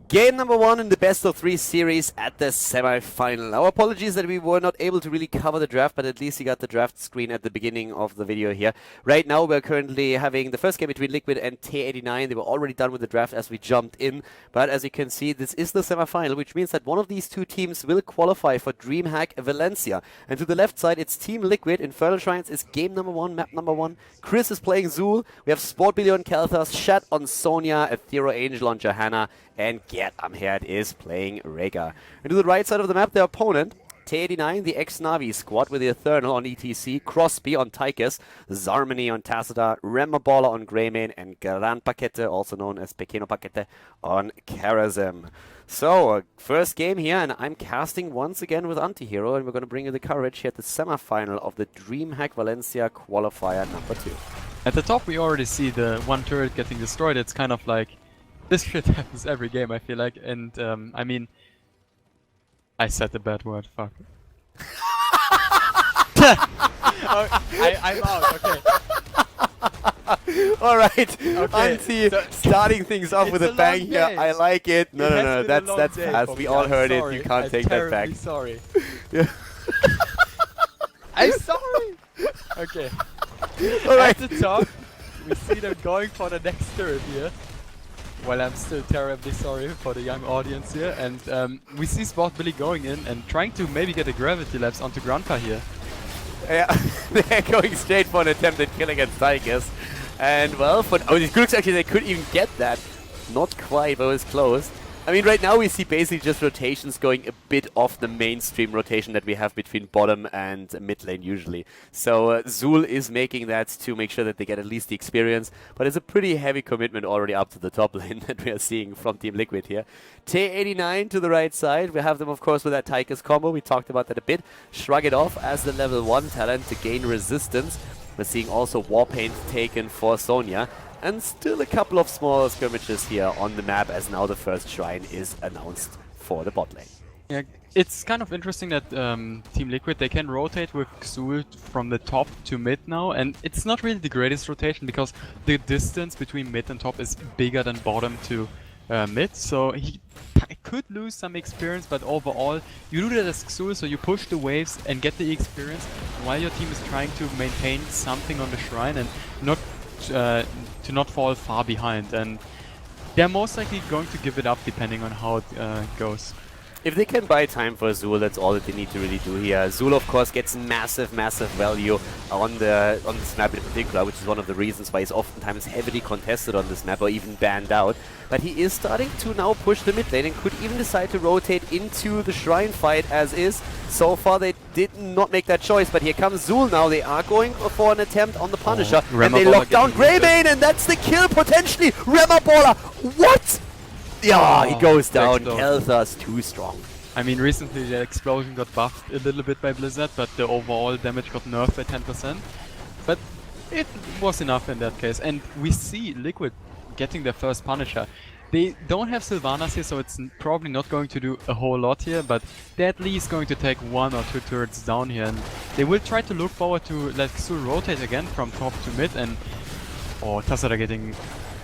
Game number 1 in the best of 3 series at the semi-final. Our apologies that we were not able to really cover the draft, but at least you got the draft screen at the beginning of the video here. Right now we're currently having the first game between Liquid and Teh89. They were already done with the draft as we jumped in, but as you can see, this is the semi-final, which means that one of these two teams will qualify for Dreamhack Valencia. And to the left side, it's Team Liquid. Infernal Shrines is game number 1, map number 1. Chris is playing Zool. We have Sportbilly on Khaldor, Shat on Sonya, Ethereal Angel on Johanna, and Get Amherd is playing Rega. And to the right side of the map, their opponent, Teh89, the ex-NaVi squad with the Eternal on ETC, Crosby on Tychus, Zarmany on Tacita, Remaballer on Greymane, and Gran Paquete, also known as Pequeno Paquete, on Karazim. So, first game here, and I'm casting once again with Antihero, and we're going to bring you the coverage here at the semi-final of the Dreamhack Valencia Qualifier number 2. At the top, we already see the one turret getting destroyed. It's kind of like, this shit happens every game, I feel like, and I mean, I said the bad word, fuck. I'm out, okay. Alright, Okay, Anti so starting things off with a bang here. game. I like it. No, that's fast. We all heard it. Sorry. You can't take that back. I'm sorry. Yeah. I'm sorry! Okay. Alright. At the top, we see them going for the next turret here. Well, I'm still terribly sorry for the young audience here, and we see Sportbilly going in and trying to maybe get a gravity lapse onto Grandpa here. Yeah, they're going straight for an attempted kill against Tychus. And well, it looks actually they could even get that. Not quite, but it was close. I mean, right now we see basically just rotations going a bit off the mainstream rotation that we have between bottom and mid lane usually. So Zool is making that to make sure that they get at least the experience, but it's a pretty heavy commitment already up to the top lane that we are seeing from Team Liquid here. Teh89 to the right side, we have them of course with that Tychus combo, we talked about that a bit. Shrug it off as the level 1 talent to gain resistance. We're seeing also Warpaint taken for Sonya. And still a couple of small skirmishes here on the map as now the first shrine is announced for the bot lane. Yeah, it's kind of interesting that Team Liquid, they can rotate with Xul from the top to mid now, and it's not really the greatest rotation because the distance between mid and top is bigger than bottom to mid, so he could lose some experience, but overall you do that as Xul, so you push the waves and get the experience while your team is trying to maintain something on the shrine and not to not fall far behind, and they're most likely going to give it up depending on how it goes. If they can buy time for Zool, that's all that they need to really do here. Zool, of course, gets massive value on this map in particular, which is one of the reasons why he's oftentimes heavily contested on this map or even banned out. But he is starting to now push the mid lane and could even decide to rotate into the shrine fight as is. So far, they did not make that choice, but here comes Zool now. They are going for an attempt on the Punisher, and they lock down Greymane, and that's the kill potentially. Remaballer, what? Yeah, he goes down. Khaldor's too strong. I mean, recently the explosion got buffed a little bit by Blizzard, but the overall damage got nerfed by 10%. But it was enough in that case. And we see Liquid getting their first Punisher. They don't have Sylvanas here, so it's probably not going to do a whole lot here, but they're at least going to take 1 or 2 turrets down here. And they will try to look forward to let Xul rotate again from top to mid, and Tacita getting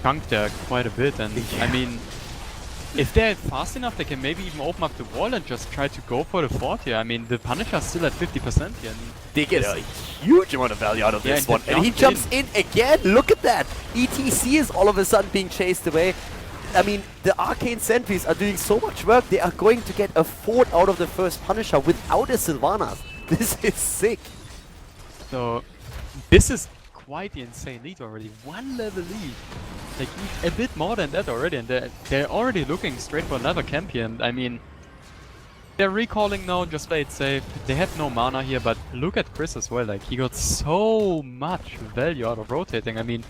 chunked there quite a bit. And I mean, if they're fast enough, they can maybe even open up the wall and just try to go for the fort here. I mean, the Punisher's still at 50% here. And they get a huge amount of value out of this one. And he jumps in again. Look at that. ETC is all of a sudden being chased away. I mean, the Arcane Sentries are doing so much work. They are going to get a fort out of the first Punisher without a Sylvanas. This is sick. So, this is quite the insane lead already. 1 level lead. Like, a bit more than that already, and they're already looking straight for another camp here. And I mean, they're recalling now, just play it safe. They have no mana here, but look at Chris as well. Like, he got so much value out of rotating. I mean,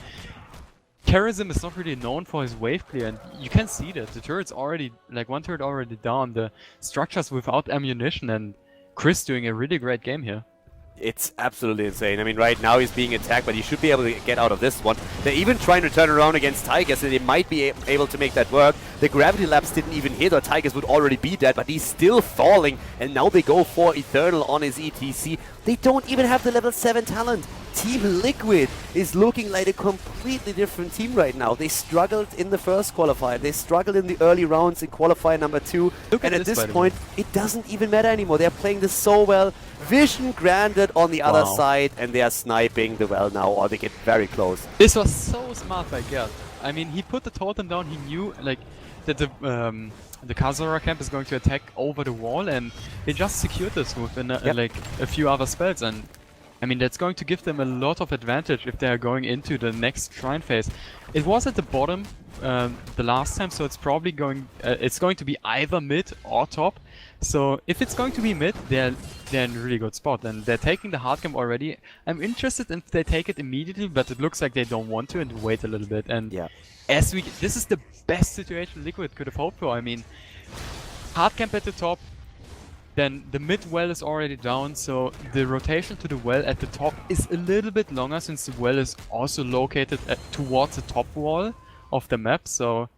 Karazim is not really known for his wave clear, and you can see that. The turret's already, like, 1 turret already down, the structure's without ammunition, and Chris doing a really great game here. It's absolutely insane. I mean, right now he's being attacked, but he should be able to get out of this one. They're even trying to turn around against Tychus, and they might be able to make that work. The gravity lapse didn't even hit, or Tigers would already be dead, but he's still falling, and now they go for Eternal on his ETC. They don't even have the level 7 talent. Team Liquid is looking like a completely different team right now. They struggled in the first qualifier. They struggled in the early rounds in qualifier number 2. And at this point, it doesn't even matter anymore. They're playing this so well. Vision granted on the other side, and they are sniping the well now, or they get very close. This was so smart by Gerd. I mean, he put the totem down. He knew like that the Khaldor camp is going to attack over the wall, and they just secured this within like a few other spells. And I mean, that's going to give them a lot of advantage if they are going into the next shrine phase. It was at the bottom the last time, so it's probably going to be either mid or top. So if it's going to be mid, they're in a really good spot, and they're taking the hard camp already. I'm interested if they take it immediately, but it looks like they don't want to and wait a little bit. And this is the best situation Liquid could have hoped for. I mean, hard camp at the top. Then the mid well is already down, so the rotation to the well at the top is a little bit longer, since the well is also located towards the top wall of the map. So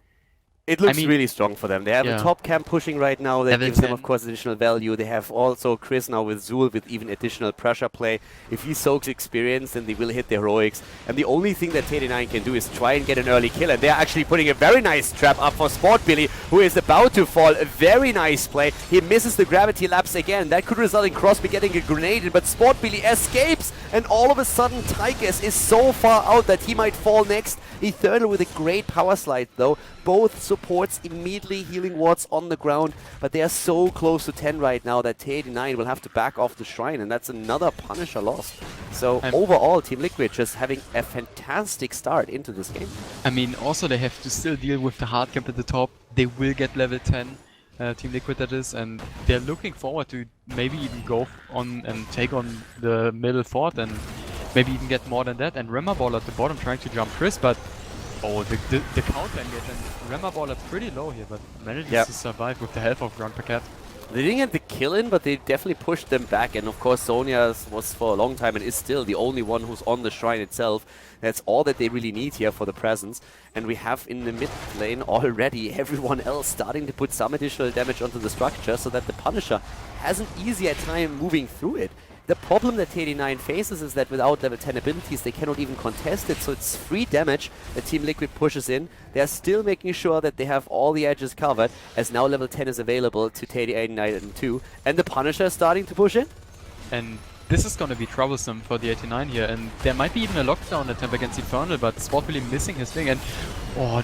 it looks really strong for them. They have a top camp pushing right now that gives them, of course, additional value. They have also Chris now with Zul with even additional pressure play. If he soaks experience, then they will hit the heroics. And the only thing that TeH89 can do is try and get an early kill. And they're actually putting a very nice trap up for Sport Billy, who is about to fall. A very nice play. He misses the gravity lapse again. That could result in Crosby getting a grenade in, but Sport Billy escapes. And all of a sudden, Tigers is so far out that he might fall next. Eternal with a great power slide, though. Both supports immediately healing wards on the ground, but they are so close to 10 right now that TeH89 will have to back off the shrine, and that's another Punisher lost. So overall, Team Liquid just having a fantastic start into this game. I mean, also they have to still deal with the hard camp at the top. They will get level 10, Team Liquid that is, and they're looking forward to maybe even go on and take on the middle fort and maybe even get more than that. And Remaball at the bottom trying to jump Chris, but the counter engage, and Remaball are pretty low here, but manages to survive with the help of Grand Paquette. They didn't get the kill in, but they definitely pushed them back. And of course, Sonya was for a long time and is still the only one who's on the shrine itself. That's all that they really need here for the presence. And we have in the mid lane already everyone else starting to put some additional damage onto the structure, so that the Punisher has an easier time moving through it. The problem that TeH89 faces is that without level 10 abilities, they cannot even contest it, so it's free damage that Team Liquid pushes in. They're still making sure that they have all the edges covered, as now level 10 is available to TeH89 and 2. And the Punisher is starting to push in. And this is going to be troublesome for the 89 here, and there might be even a lockdown attempt against Infernal, but Sport really missing his thing, and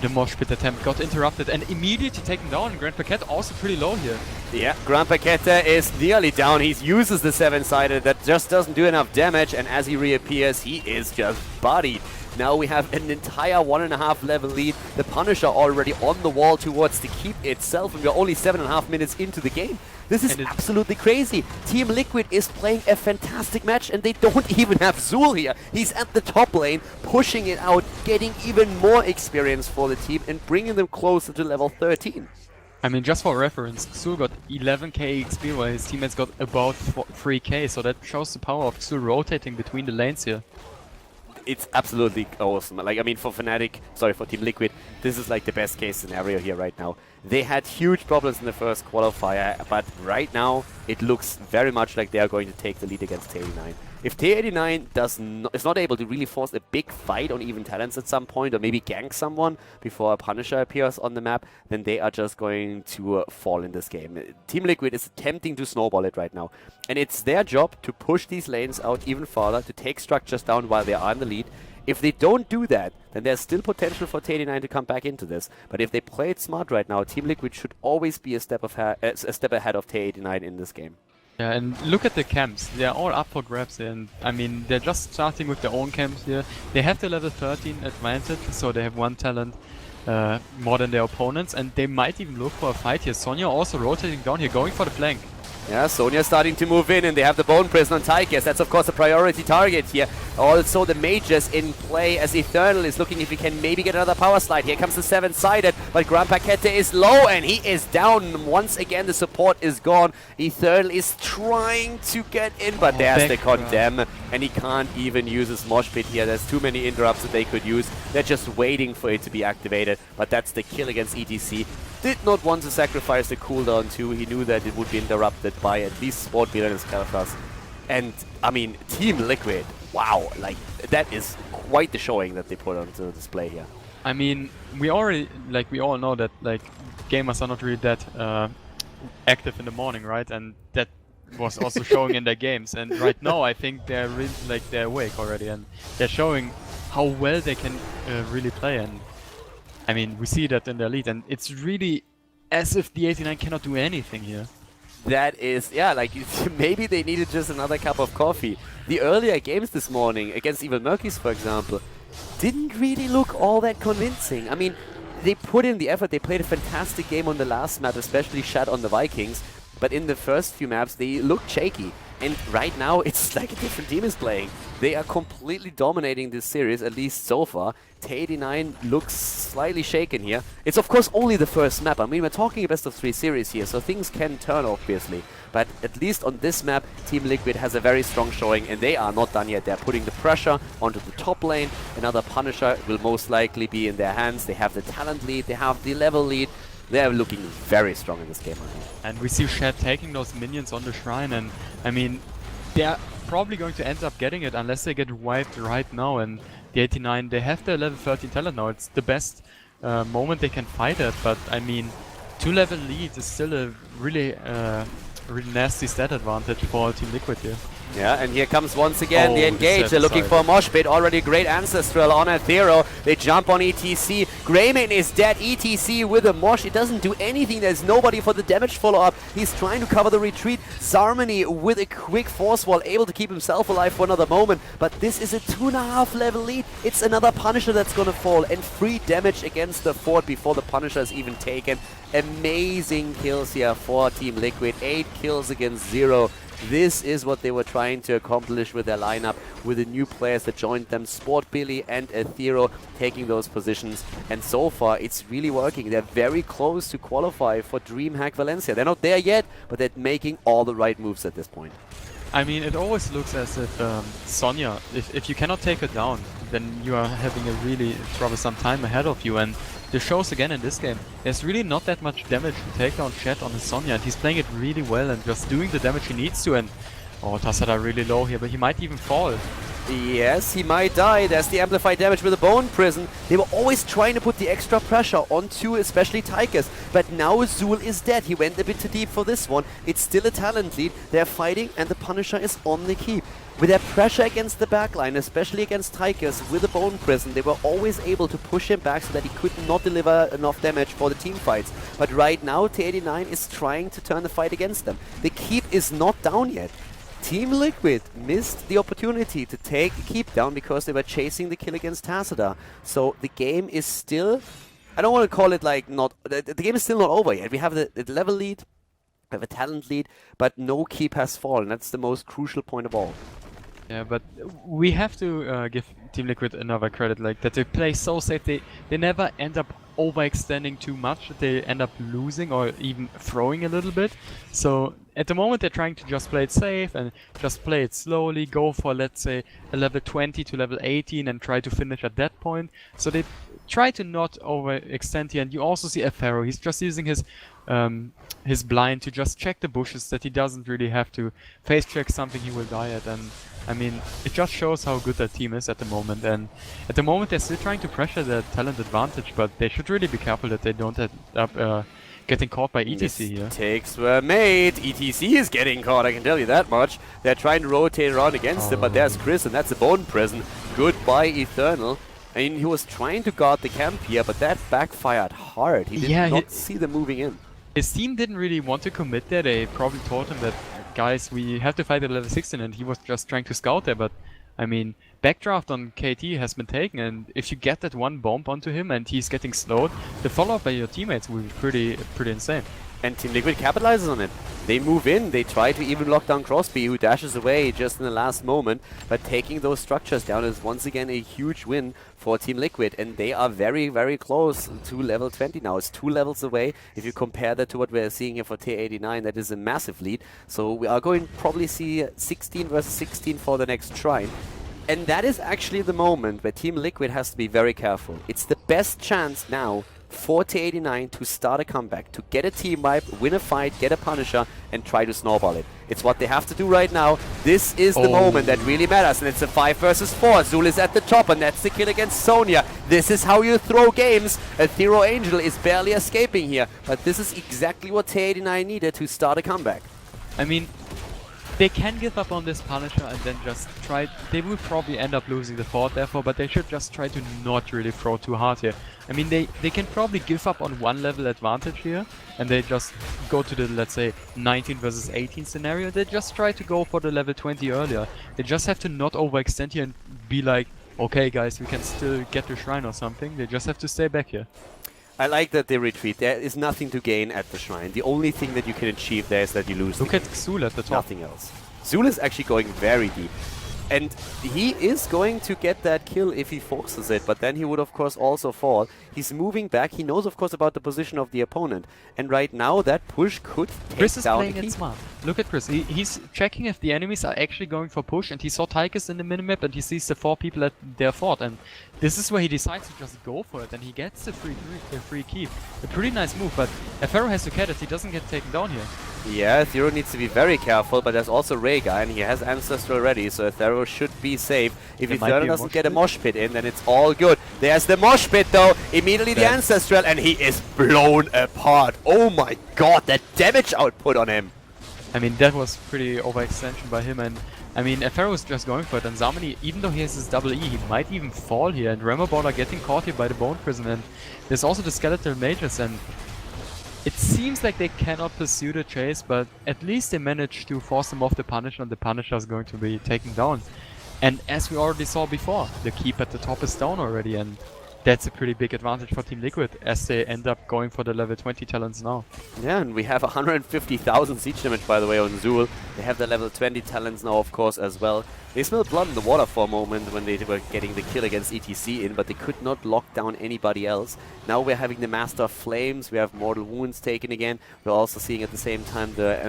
the mosh pit attempt got interrupted and immediately taken down. Grand Paquette also pretty low here. Yeah, Grand Paquette is nearly down. He uses the 7-sided, that just doesn't do enough damage, and as he reappears, he is just bodied. Now we have an entire 1.5 level lead. The Punisher already on the wall towards the keep itself, and we're only 7.5 minutes into the game. This is absolutely crazy. Team Liquid is playing a fantastic match, and they don't even have Zul here. He's at the top lane, pushing it out, getting even more experience for the team, and bringing them closer to level 13. I mean, just for reference, Xul got 11k XP while his teammates got about 3k, so that shows the power of Xul rotating between the lanes here. It's absolutely awesome. Like, I mean, for Team Liquid, this is like the best case scenario here right now. They had huge problems in the first qualifier, but right now it looks very much like they are going to take the lead against TeH89. If TeH89 is not able to really force a big fight on even talents at some point, or maybe gank someone before a Punisher appears on the map, then they are just going to fall in this game. Team Liquid is attempting to snowball it right now, and it's their job to push these lanes out even farther, to take structures down while they are in the lead. If they don't do that, then there's still potential for TeH89 to come back into this. But if they play it smart right now, Team Liquid should always be a step ahead of TeH89 in this game. Yeah, and look at the camps. They're all up for grabs here, and I mean, they're just starting with their own camps here. They have the level 13 advantage, so they have one talent more than their opponents, and they might even look for a fight here. Sonya also rotating down here, going for the flank. Yeah, Sonya starting to move in, and they have the Bone Prison on Tychus. That's, of course, a priority target here. Also, the Mages in play as Eternal is looking if he can maybe get another power slide. Here comes the 7-sided, but Grandpa Kete is low, and he is down. Once again, the support is gone. Eternal is trying to get in, but there's the Condemn, and he can't even use his Mosh Pit here. There's too many interrupts that they could use. They're just waiting for it to be activated, but that's the kill against ETC. Did not want to sacrifice the cooldown too. He knew that it would be interrupted by at least Sport Beer and his Kalfas. And, I mean, TeamLiquid, wow, like, that is quite the showing that they put onto display here. I mean, we all know that, like, gamers are not really that active in the morning, right? And that was also showing in their games. And right now, I think they're really, like, they're awake already, and they're showing how well they can really play. And I mean, we see that in their lead, and it's really as if the 89 cannot do anything here. That is, yeah, like, maybe they needed just another cup of coffee. The earlier games this morning, against Evil Murkies, for example, didn't really look all that convincing. I mean, they put in the effort, they played a fantastic game on the last map, especially Shat on the Vikings, but in the first few maps, they looked shaky. And right now, it's like a different team is playing. They are completely dominating this series, at least so far. Teh89 looks slightly shaken here. It's of course only the first map. I mean, we're talking a best of 3 series here, so things can turn, obviously. But at least on this map, TeamLiquid has a very strong showing, and they are not done yet. They're putting the pressure onto the top lane. Another Punisher will most likely be in their hands. They have the talent lead, they have the level lead. They're looking very strong in this game. And we see Shat taking those minions on the shrine, and I mean, they're probably going to end up getting it unless they get wiped right now. And the 89, they have their level 13 talent now. It's the best moment they can fight it, but I mean, 2-level lead is still a really nasty stat advantage for TeamLiquid here. Yeah, and here comes once again the engage. They're looking for a mosh pit. Already great Ancestral on Aethero. They jump on ETC. Greymane is dead. ETC with a mosh. It doesn't do anything. There's nobody for the damage follow-up. He's trying to cover the retreat. Zarmany with a quick force wall, able to keep himself alive for another moment. But this is a 2.5 level lead. It's another Punisher that's gonna fall. And free damage against the fort before the Punisher is even taken. Amazing kills here for TeamLiquid. 8 kills against 0. This is what they were trying to accomplish with their lineup, with the new players that joined them, Sport Billy and Aethero taking those positions. And so far, it's really working. They're very close to qualify for Dreamhack Valencia. They're not there yet, but they're making all the right moves at this point. I mean, it always looks as if Sonya, if you cannot take her down, then you are having a really troublesome time ahead of you. And this shows again in this game. There's really not that much damage to take down Shat on his Sonya, and he's playing it really well and just doing the damage he needs to. And oh, Tasada really low here, but he might even fall. Yes, he might die. There's the amplified damage with the Bone Prison. They were always trying to put the extra pressure onto especially Tychus, but now Zul is dead. He went a bit too deep for this one. It's still a talent lead. They're fighting, and the Punisher is on the keep. With their pressure against the backline, especially against Tychus with the Bone Prison, they were always able to push him back so that he could not deliver enough damage for the team fights. But right now, Teh89 is trying to turn the fight against them. The keep is not down yet. TeamLiquid missed the opportunity to take the keep down because they were chasing the kill against Tasada. So the game is still, I don't want to call it like not, the game is still not over yet. We have the level lead, we have a talent lead, but no keep has fallen. That's the most crucial point of all. Yeah, but we have to give TeamLiquid another credit, like that they play so safe. They never end up overextending too much. They end up losing or even throwing a little bit. So at the moment they're trying to just play it safe and just play it slowly, go for, let's say, a level 20 to level 18 and try to finish at that point. So they try to not overextend here. And you also see Aethero. He's just using his blind to just check the bushes, that he doesn't really have to face check something he will die at. And I mean, it just shows how good that team is at the moment. And at the moment they're still trying to pressure their talent advantage, but they should really be careful that they don't end up getting caught by ETC here. Mistakes were made. ETC is getting caught, I can tell you that much. They're trying to rotate around against him, but there's Chris, and that's a Bone Prison. Goodbye, Eternal. I mean, he was trying to guard the camp here, but that backfired hard. He did not see them moving in. His team didn't really want to commit there. They probably told him that, guys, we have to fight at level 16, and he was just trying to scout there. But I mean, backdraft on KT has been taken, and if you get that one bomb onto him and he's getting slowed, the follow-up by your teammates will be pretty insane. And TeamLiquid capitalizes on it. They move in, they try to even lock down Crosby, who dashes away just in the last moment. But taking those structures down is once again a huge win for TeamLiquid. And they are very, very close to level 20 now. It's 2 levels away. If you compare that to what we're seeing here for Teh89, that is a massive lead. So we are going to probably see 16 versus 16 for the next Shrine. And that is actually the moment where TeamLiquid has to be very careful. It's the best chance now for Teh89 to start a comeback, to get a team wipe, win a fight, get a Punisher, and try to snowball it. It's what they have to do right now. This is the moment that really matters, and it's a 5 versus 4. Zul is at the top, and that's the kill against Sonya. This is how you throw games. Ethereal Angel is barely escaping here, but this is exactly what Teh89 needed to start a comeback. I mean, they can give up on this Punisher and then just try. They will probably end up losing the fort therefore, but they should just try to not really throw too hard here. I mean, they can probably give up on 1 level advantage here, and they just go to the, let's say, 19 versus 18 scenario. They just try to go for the level 20 earlier. They just have to not overextend here and be like, okay guys, we can still get the Shrine or something. They just have to stay back here. I like that they retreat. There is nothing to gain at the Shrine. The only thing that you can achieve there is that you lose. Look at Xul at the top. Nothing else. Zul is actually going very deep. And he is going to get that kill if he forces it, but then he would of course also fall. He's moving back. He knows of course about the position of the opponent. And right now that push could take Chris is down playing it smart. Look at Chris. He's checking if the enemies are actually going for push, and he saw Tychus in the minimap and he sees the 4 people at their fort, and this is where he decides to just go for it, and he gets the free keep. A pretty nice move, but Ephero has to care that he doesn't get taken down here. Yeah, Ethereal needs to be very careful, but there's also Rhaegar, and he has Ancestral ready, so Ethereal should be safe. If Ethereal doesn't get a mosh pit in, then it's all good. There's the mosh pit though, immediately the Ancestral, and he is blown apart. Oh my god, that damage output on him. I mean, that was pretty overextension by him, and I mean, Ephero was just going for it, and Zamani, even though he has his double E, he might even fall here, and Remaball are getting caught here by the Bone Prison, and there's also the Skeletal Mages, and it seems like they cannot pursue the chase, but at least they managed to force them off the Punisher, and the Punisher is going to be taken down. And as we already saw before, the keep at the top is down already, and that's a pretty big advantage for TeamLiquid as they end up going for the level 20 talents now. Yeah, and we have 150,000 siege damage, by the way, on Zul. They have the level 20 talents now, of course, as well. They smelled blood in the water for a moment when they were getting the kill against ETC in, but they could not lock down anybody else. Now we're having the Master of Flames, we have Mortal Wounds taken again. We're also seeing at the same time the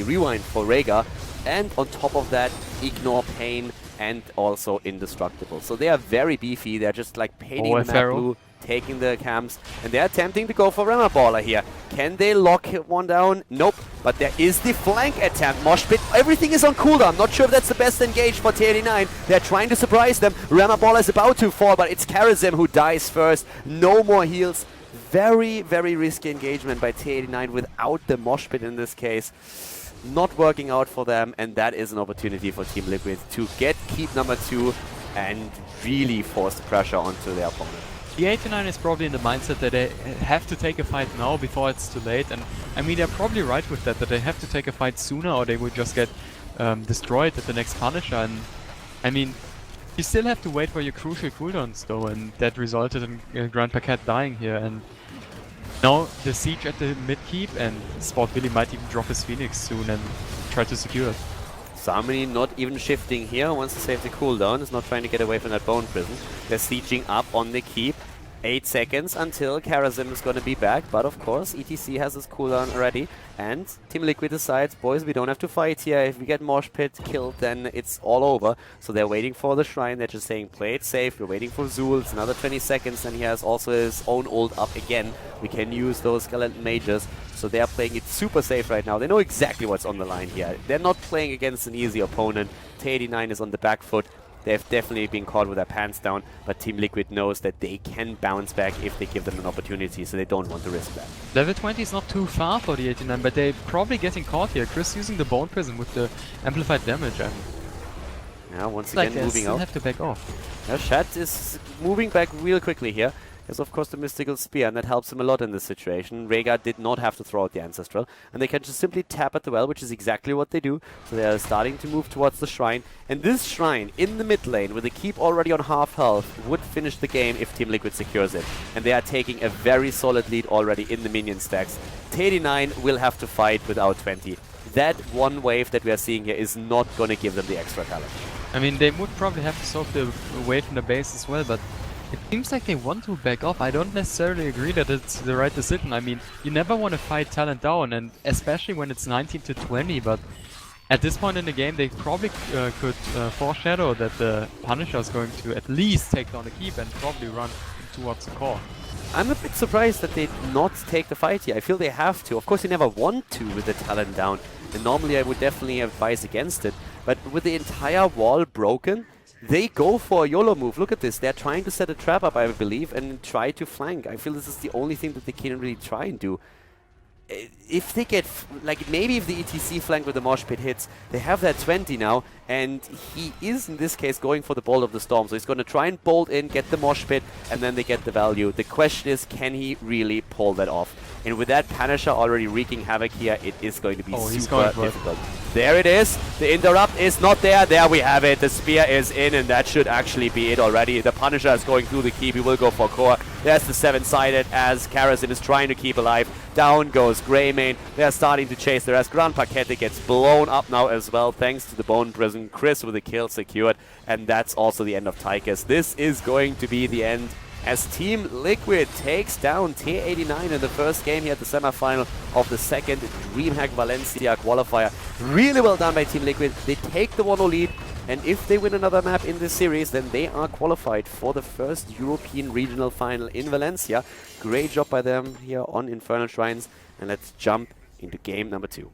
Rewind for Rhaegar. And on top of that, Ignore Pain and also Indestructible. So they are very beefy, they're just like painting the map blue, taking the camps, and they're attempting to go for Remaballer here. Can they lock one down? Nope. But there is the flank attempt. Mosh Pit, everything is on cooldown. I'm not sure if that's the best engage for Teh89. They're trying to surprise them. Remaballer is about to fall, but it's Karazim who dies first. No more heals. Very, very risky engagement by Teh89 without the Mosh Pit in this case. Not working out for them, and that is an opportunity for TeamLiquid to get keep number 2 and really force pressure onto their opponent. Teh89 is probably in the mindset that they have to take a fight now before it's too late, and I mean they're probably right with that they have to take a fight sooner or they would just get destroyed at the next Punisher. And I mean, you still have to wait for your crucial cooldowns though, and that resulted in Grand Paquette dying here. And now the siege at the mid keep, and Sport Billy might even drop his Phoenix soon and try to secure it. Zamani not even shifting here, wants to save the cooldown, is not trying to get away from that Bone Prison. They're sieging up on the keep. 8 seconds until Karazim is going to be back, but of course ETC has his cooldown already, and TeamLiquid decides, boys, we don't have to fight here. If we get Mosh Pit killed, then it's all over. So they're waiting for the Shrine. They're just saying, play it safe. We're waiting for Zul. It's another 20 seconds, and he has also his own ult up again. We can use those Skeleton Mages. So they are playing it super safe right now. They know exactly what's on the line here. They're not playing against an easy opponent. Teh89 is on the back foot. They've definitely been caught with their pants down, but TeamLiquid knows that they can bounce back if they give them an opportunity, so they don't want to risk that. Level 20 is not too far for the 89, but they're probably getting caught here. Chris using the Bone Prison with the amplified damage. And yeah, once again moving out. Have to back off. Yeah, Shat is moving back real quickly here. is of course the Mystical Spear, and that helps him a lot in this situation. Rhaegar did not have to throw out the Ancestral, and they can just simply tap at the well, which is exactly what they do. So they are starting to move towards the Shrine, and this Shrine in the mid lane, with the keep already on half health, would finish the game if Team Liquid secures it. And they are taking a very solid lead already in the minion stacks. Teh89 will have to fight without 20. That one wave that we are seeing here is not going to give them the extra talent. I mean, they would probably have to soak the wave from the base as well, but it seems like they want to back off. I don't necessarily agree that it's the right decision. I mean, you never want to fight talent down, and especially when it's 19 to 20, but at this point in the game, they probably could foreshadow that the Punisher is going to at least take down the keep and probably run towards the core. I'm a bit surprised that they not take the fight here. I feel they have to. Of course, you never want to with the talent down, and normally I would definitely advise against it. But with the entire wall broken, they go for a YOLO move. Look at this. They're trying to set a trap up, I believe, and try to flank. I feel this is the only thing that they can really try and do. If they get, like, maybe if the ETC flank with the Mosh Pit hits, they have that 20 now, and he is, in this case, going for the Bolt of the Storm. So he's going to try and bolt in, get the Mosh Pit, and then they get the value. The question is, can he really pull that off? And with that Punisher already wreaking havoc here, it is going to be super difficult. There it is. The interrupt is not there. There we have it. The spear is in, and that should actually be it already. The Punisher is going through the keep. He will go for core. There's the 7-sided as Karasin is trying to keep alive. Down goes Greymane. They're starting to chase. There's Grand Paquete gets blown up now as well, thanks to the Bone Prison. Chris with a kill secured, and that's also the end of Tychus. This is going to be the end as Team Liquid takes down Teh89 in the first game here at the semifinal of the second Dreamhack Valencia qualifier. Really well done by Team Liquid. They take the 1-0 lead, and if they win another map in this series, then they are qualified for the first European regional final in Valencia. Great job by them here on Infernal Shrines, and let's jump into game number 2.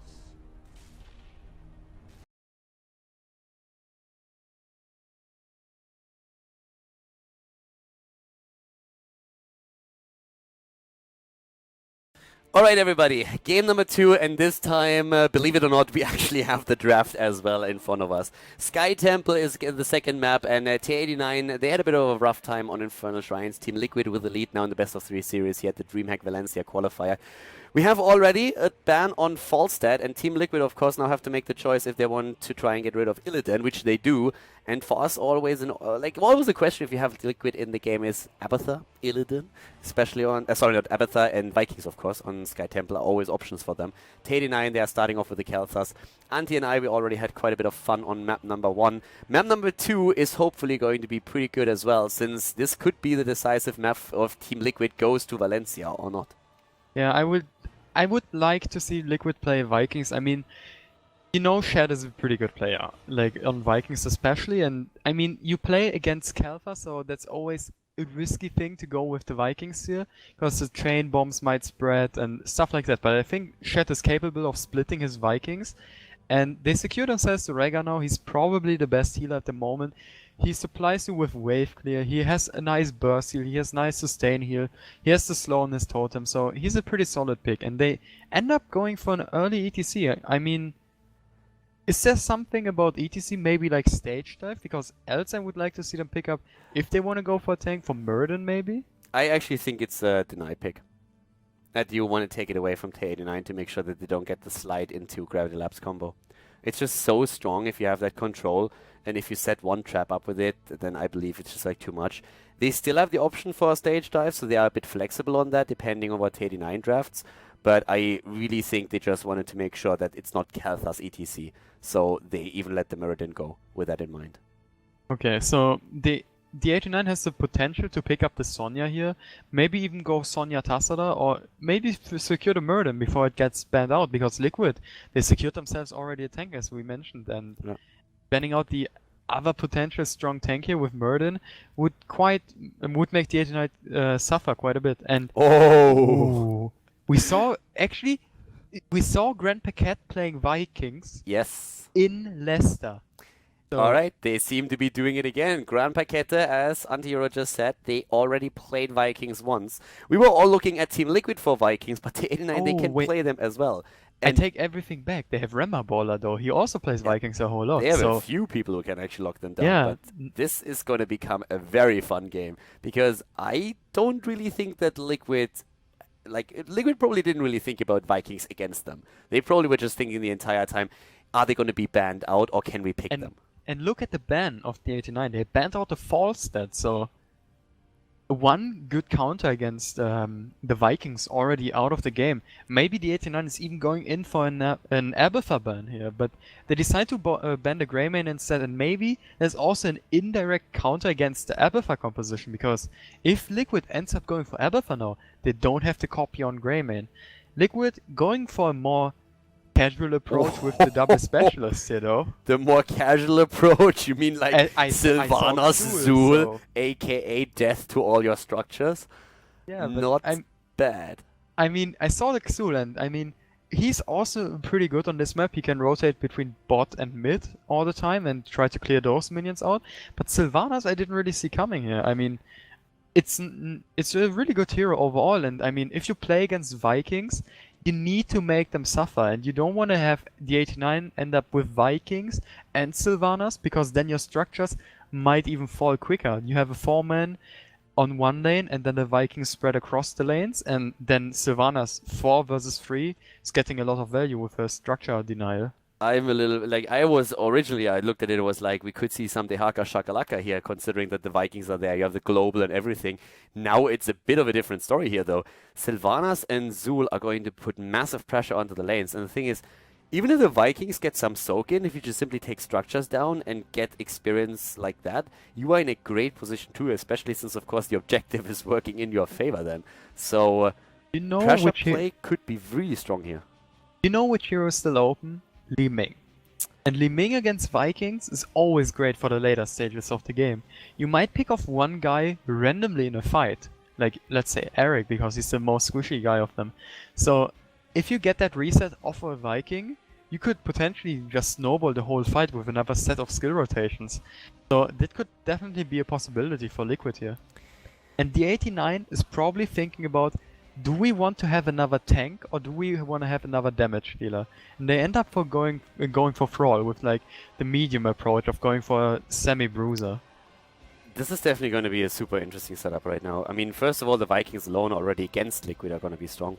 Alright everybody, game number 2, and this time, believe it or not, we actually have the draft as well in front of us. Sky Temple is the second map, and Teh89, they had a bit of a rough time on Infernal Shrines. Team Liquid with the lead now in the best of 3 series here at the Dreamhack Valencia qualifier. We have already a ban on Falstad, and Team Liquid of course now have to make the choice if they want to try and get rid of Illidan, which they do. And for us always, always the question if you have Liquid in the game is Abathur, Illidan, especially on, sorry, not Abathur, and Vikings of course on Sky Temple are always options for them. Teh89, they are starting off with the Kelthas. Antti and I, we already had quite a bit of fun on map number 1. Map number 2 is hopefully going to be pretty good as well, since this could be the decisive map of Team Liquid goes to Valencia or not. Yeah, I would like to see Liquid play Vikings. I mean, you know Shed is a pretty good player, like on Vikings especially, and I mean, you play against Kalfa, so that's always a risky thing to go with the Vikings here, because the train bombs might spread and stuff like that, but I think Shed is capable of splitting his Vikings, and they secure themselves to Rhaegar now. He's probably the best healer at the moment. He supplies you with wave clear, he has a nice burst heal, he has nice sustain heal, he has the slow on his totem, so he's a pretty solid pick, and they end up going for an early ETC. I mean, is there something about ETC, maybe like stage dive? Because else I would like to see them pick up, if they want to go for a tank, for Murden maybe? I actually think it's a deny pick. That you want to take it away from Teh89 to make sure that they don't get the slide into Gravity Labs combo. It's just so strong if you have that control, and if you set one trap up with it, then I believe it's just like too much. They still have the option for a stage dive, so they are a bit flexible on that, depending on what Teh89 drafts. But I really think they just wanted to make sure that it's not Kalthas ETC, so they even let the Mirrodin go with that in mind. Okay, so the 89 has the potential to pick up the Sonya here, maybe even go Sonya Tassada, or maybe secure the Murden before it gets banned out, because Liquid, they secured themselves already a tank as we mentioned, and banning out the other potential strong tank here with Murden would make the 89 suffer quite a bit. And we saw Grand Paquette playing Vikings. Yes. In Leicester. So, All right, they seem to be doing it again. Grand Paquete, as Antihero just said, they already played Vikings once. We were all looking at Team Liquid for Vikings, but TeH89, they oh can wait, play them as well. I And take everything back. They have Rema Baller though. He also plays Vikings a whole lot. they have So a few people who can actually lock them down. yeah, But this is going to become a very fun game because I don't really think that Liquid probably didn't really think about Vikings against them. They probably were just thinking the entire time, are they going to be banned out or can we pick them? and look at the ban of the 89. They banned out the fall stat, so one good counter against the Vikings already out of the game. Maybe the 89 is even going in for an Abathur ban here, but they decide to ban the Greymane instead, and maybe there's also an indirect counter against the Abathur composition, because if Liquid ends up going for Abathur now, they don't have to copy on Greymane. Liquid going for a more casual approach with the double specialists, you know. The more casual approach, you mean like Sylvanas Zul, so. aka death to all your structures? Yeah, but Not bad. I mean, I saw the Xul, and I mean, he's also pretty good on this map. He can rotate between bot and mid all the time and try to clear those minions out. But Sylvanas I didn't really see coming here. I mean, it's a really good hero overall, and I mean, if you play against Vikings, you need to make them suffer, and you don't want to have the 89 end up with Vikings and Sylvanas, because then your structures might even fall quicker. You have a 4-man on one lane, and then the Vikings spread across the lanes, and then Sylvanas 4 versus 3 is getting a lot of value with her structure denial. I'm a little, like, I looked at it, it was like, we could see some Dehaka Shakalaka here, considering that the Vikings are there, you have the global and everything. Now it's a bit of a different story here, though. Sylvanas and Zul are going to put massive pressure onto the lanes, and the thing is, even if the Vikings get some soak in, if you just simply take structures down and get experience like that, you are in a great position too, especially since, of course, the objective is working in your favor then. So, you know, pressure play could be really strong here. You know which hero is still open? Li Ming. And Li Ming against Vikings is always great for the later stages of the game. You might pick off one guy randomly in a fight, like let's say Eric, because he's the most squishy guy of them. So if you get that reset off a Viking, you could potentially just snowball the whole fight with another set of skill rotations. So that could definitely be a possibility for Liquid here. And the 89 is probably thinking about, do we want to have another tank or do we want to have another damage dealer? And they end up for going for Thrall with like the medium approach of going for a semi-bruiser. This is definitely going to be a super interesting setup right now. I mean, first of all, the Vikings alone already against Liquid are going to be strong.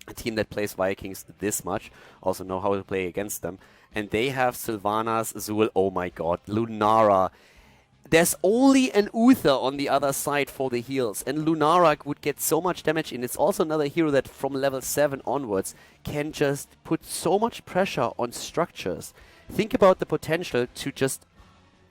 A team that plays Vikings this much also know how to play against them. And they have Sylvanas, Zul, oh my god, Lunara. There's only an Uther on the other side for the heals, and Lunara would get so much damage, and it's also another hero that from level 7 onwards can just put so much pressure on structures. Think about the potential to just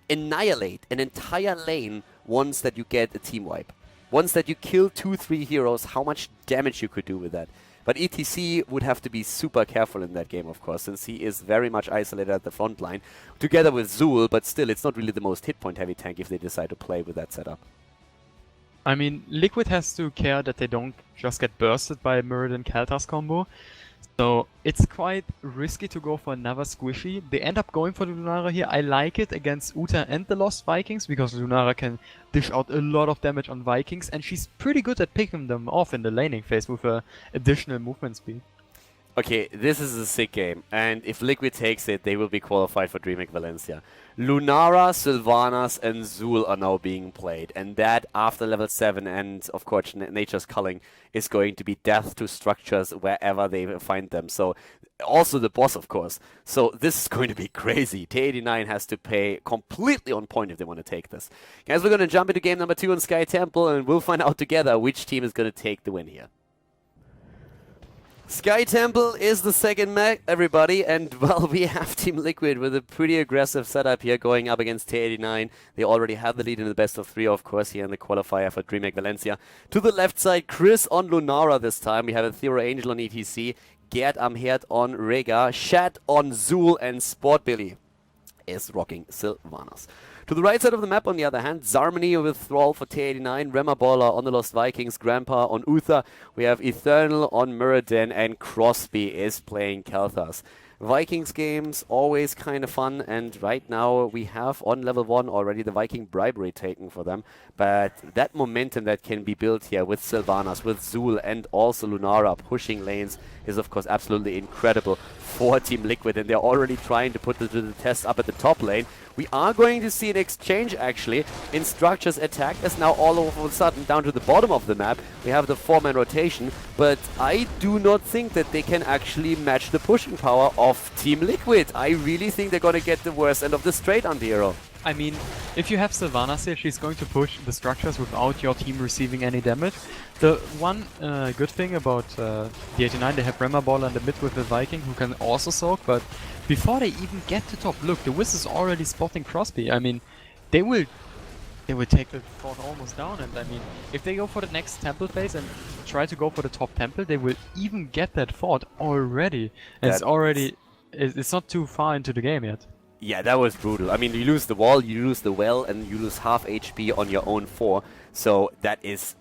annihilate an entire lane once that you get a team wipe. Once that you kill 2-3 heroes, how much damage you could do with that. But ETC would have to be super careful in that game, of course, since he is very much isolated at the front line, together with Zul, but still, it's not really the most hit point heavy tank if they decide to play with that setup. I mean, Liquid has to care that they don't just get bursted by a Muradin Kaltas combo. So it's quite risky to go for another squishy. They end up going for the Lunara here. I like it against Uta and the Lost Vikings, because Lunara can dish out a lot of damage on Vikings, and she's pretty good at picking them off in the laning phase with her additional movement speed. Okay, this is a sick game, and if Liquid takes it, they will be qualified for Dreamhack Valencia. Lunara, Sylvanas, and Zul are now being played, and that after level 7 and, of course, Nature's Culling is going to be death to structures wherever they find them. So, also the boss, of course. So, this is going to be crazy. TeH89 has to play completely on point if they want to take this. Guys, we're going to jump into game number 2 on Sky Temple, and we'll find out together which team is going to take the win here. Sky Temple is the second map, everybody, and well, we have Team Liquid with a pretty aggressive setup here going up against TeH89. They already have the lead in the best of 3, of course, here in the qualifier for Dreamhack Valencia. To the left side, Chris on Lunara this time. We have a Thero Angel on ETC, Gerd am Herd on Rega, Shad on Zul, and Sport Billy is rocking Sylvanas. To the right side of the map, on the other hand, Zarmany with Thrall for TeH89, Rema Baller on the Lost Vikings, Grandpa on Uther. We have Eternal on Muradin, and Crosby is playing Kalthas. Vikings games, always kind of fun, and right now we have on level 1 already the Viking bribery taken for them, but that momentum that can be built here with Sylvanas, with Zul, and also Lunara pushing lanes is of course absolutely incredible for Team Liquid, and they're already trying to put the test up at the top lane. We are going to see an exchange actually. Instructors attack us now all of a sudden down to the bottom of the map. We have the 4-man rotation, but I do not think that they can actually match the pushing power of Team Liquid. I really think they're going to get the worst end of the straight, Anti-Hero. I mean, if you have Sylvanas here, she's going to push the structures without your team receiving any damage. The one good thing about the TeH89, they have Rema Baller in the mid with the Viking who can also soak, but before they even get to top, look, the Wiz is already spotting Crosby. I mean, they will take the fort almost down, and I mean, if they go for the next temple phase and try to go for the top temple, they will even get that fort already. And it's not too far into the game yet. Yeah, that was brutal. I mean, you lose the wall, you lose the well, and you lose half HP on your own 4. So that is...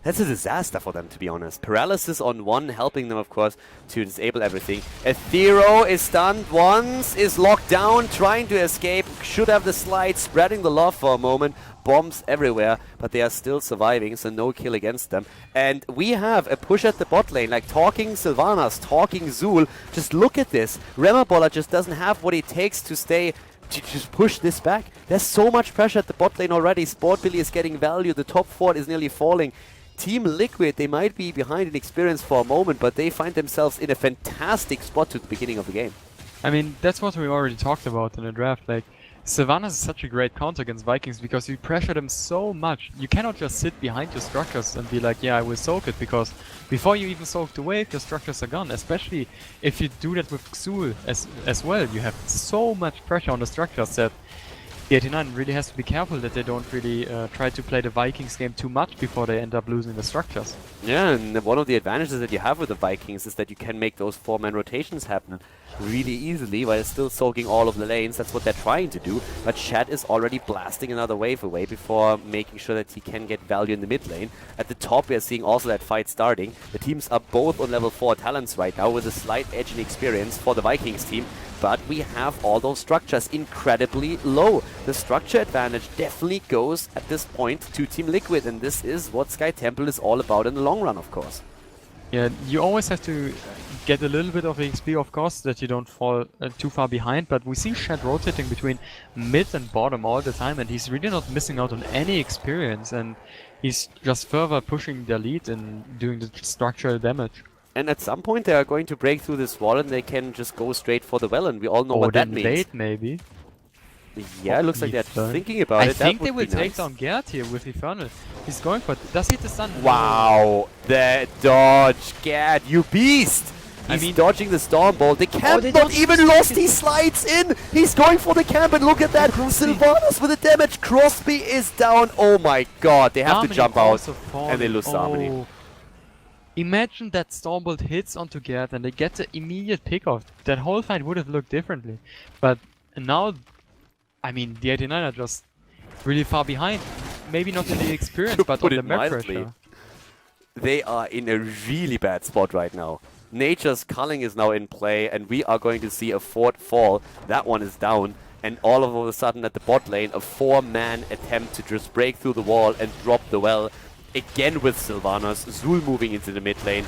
that's a disaster for them, to be honest. Paralysis on 1, helping them, of course, to disable everything. Aethero is stunned once, is locked down, trying to escape. Should have the slide, spreading the love for a moment. Bombs everywhere, but they are still surviving, so no kill against them. And we have a push at the bot lane, like talking Sylvanas, talking Zul. Just look at this. Remabola just doesn't have what it takes to stay, to just push this back. There's so much pressure at the bot lane already. Sportbilly is getting value, the top fort is nearly falling. Team Liquid, they might be behind in experience for a moment, but they find themselves in a fantastic spot to the beginning of the game. I mean, that's what we already talked about in the draft. Like, Sylvanas is such a great counter against Vikings because you pressure them so much. You cannot just sit behind your structures and be like, yeah, I will soak it, because before you even soak the wave, your structures are gone. Especially if you do that with Xul as well. You have so much pressure on the structures that the TeH89 really has to be careful that they don't really try to play the Vikings game too much before they end up losing the structures. Yeah, and one of the advantages that you have with the Vikings is that you can make those 4-man rotations happen really easily while still soaking all of the lanes. That's what they're trying to do, but Shad is already blasting another wave away before making sure that he can get value in the mid lane. At the top, we are seeing also that fight starting. The teams are both on level 4 talents right now with a slight edge in experience for the Vikings team, but we have all those structures incredibly low. The structure advantage definitely goes at this point to Team Liquid, and this is what Sky Temple is all about in the long run, of course. Yeah, you always have to get a little bit of XP, of course, that you don't fall too far behind, but we see Shad rotating between mid and bottom all the time, and he's really not missing out on any experience, and he's just further pushing their lead and doing the structural damage. And at some point they are going to break through this wall and they can just go straight for the well, and we all know what that means. Late, maybe. Yeah, it looks like they're thinking about it. I think they will take down Gerd here with Infernal. He's going for it. Does he hit the stun? Wow, the dodge, Gerd, you beast! He's dodging the Storm Bolt. The camp not even lost, he slides in! He's going for the camp, and look at that! Sylvanas with the damage, Crosby is down. Oh my god, they have to jump out, and they lose Harmony. Imagine that Stormbolt hits onto Gerd and they get the immediate pick off. That whole fight would have looked differently. But now, I mean, the TeH89 are just really far behind. Maybe not in the experience, but on the map pressure. They are in a really bad spot right now. Nature's Culling is now in play, and we are going to see a fort fall. That one is down. And all of a sudden at the bot lane, a 4-man attempt to just break through the wall and drop the well. Again with Sylvanas, Zul moving into the mid lane.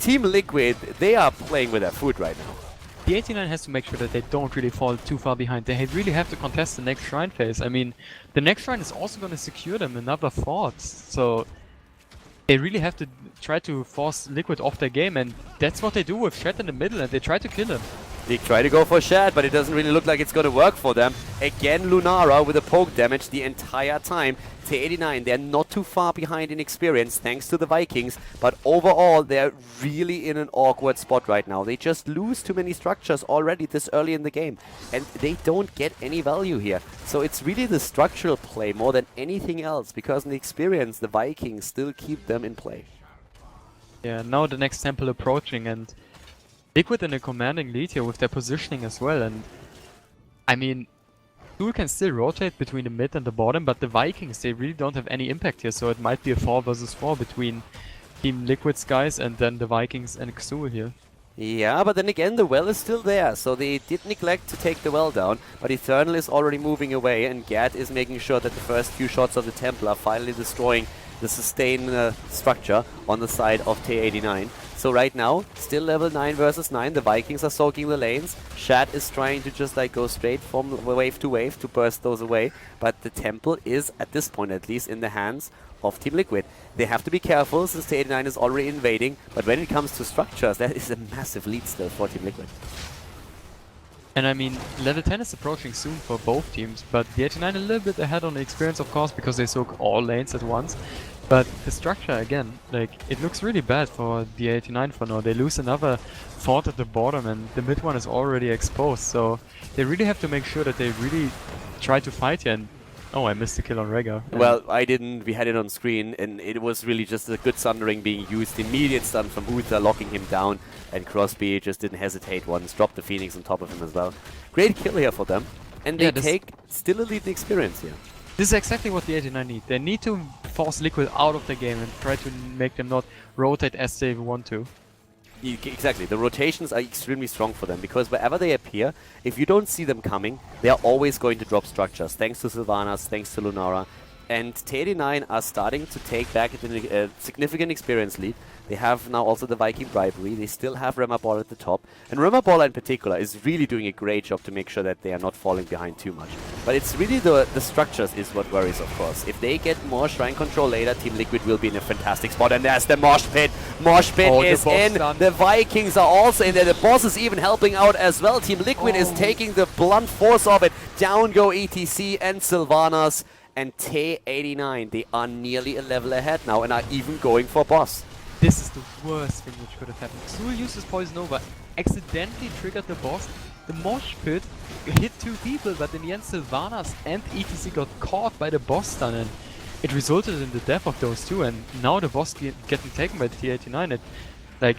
Team Liquid, they are playing with their food right now. The TeH89 has to make sure that they don't really fall too far behind. They really have to contest the next shrine phase. I mean, the next shrine is also going to secure them another fort. So they really have to try to force Liquid off their game, and that's what they do with Shad in the middle, and they try to kill him. They try to go for Shad, but it doesn't really look like it's going to work for them. Again, Lunara with a poke damage the entire time. TeH89, they're not too far behind in experience thanks to the Vikings, but overall they're really in an awkward spot right now. They just lose too many structures already this early in the game, and they don't get any value here. So it's really the structural play more than anything else, because in the experience the Vikings still keep them in play. Yeah, now the next temple approaching, and Liquid in a commanding lead here with their positioning as well, and I mean, Zul can still rotate between the mid and the bottom, but the Vikings, they really don't have any impact here, so it might be a 4 versus 4 between Team Liquid's guys and then the Vikings and Xul here. Yeah, but then again, the well is still there, so they did neglect to take the well down, but Eternal is already moving away, and Gad is making sure that the first few shots of the Temple are finally destroying the sustain structure on the side of Teh89. So right now, still level 9 versus 9, the Vikings are soaking the lanes, Shad is trying to just like go straight from wave to burst those away, but the Temple is, at this point at least, in the hands of TeamLiquid. They have to be careful since Teh89 is already invading, but when it comes to structures, that is a massive lead still for TeamLiquid. And I mean, level 10 is approaching soon for both teams, but the 89 a little bit ahead on the experience, of course, because they soak all lanes at once. But the structure, again, like, it looks really bad for the 89 for now. They lose another fort at the bottom, and the mid one is already exposed, so they really have to make sure that they really try to fight here. And oh, I missed the kill on Rega. Well, I didn't. We had it on screen, and it was really just a good sundering being used. Immediate stun from Uther, locking him down, and Crosby just didn't hesitate once. Dropped the Phoenix on top of him as well. Great kill here for them. And they take still a lead experience here. This is exactly what the 89 need. They need to force Liquid out of the game and try to make them not rotate as they want to. Exactly. The rotations are extremely strong for them, because wherever they appear, if you don't see them coming, they are always going to drop structures, thanks to Sylvanas, thanks to Lunara. And Teh89 are starting to take back a significant experience lead. They have now also the Viking Bribery. They still have Remaball at the top. And Remaball in particular is really doing a great job to make sure that they are not falling behind too much. But it's really the structures is what worries, of course. If they get more Shrine Control later, TeamLiquid will be in a fantastic spot. And there's the Mosh Pit. Mosh Pit is in. The Vikings are also in there. The boss is even helping out as well. TeamLiquid is taking the blunt force of it. Down go ETC and Sylvanas. And Teh89, they are nearly a level ahead now and are even going for boss. This is the worst thing which could have happened. Zul uses Poison Over, accidentally triggered the boss. The Mosh Pit hit 2 people, but in the end Sylvanas and ETC got caught by the boss stun, and it resulted in the death of those two, and now the boss getting taken by the Teh89. Like,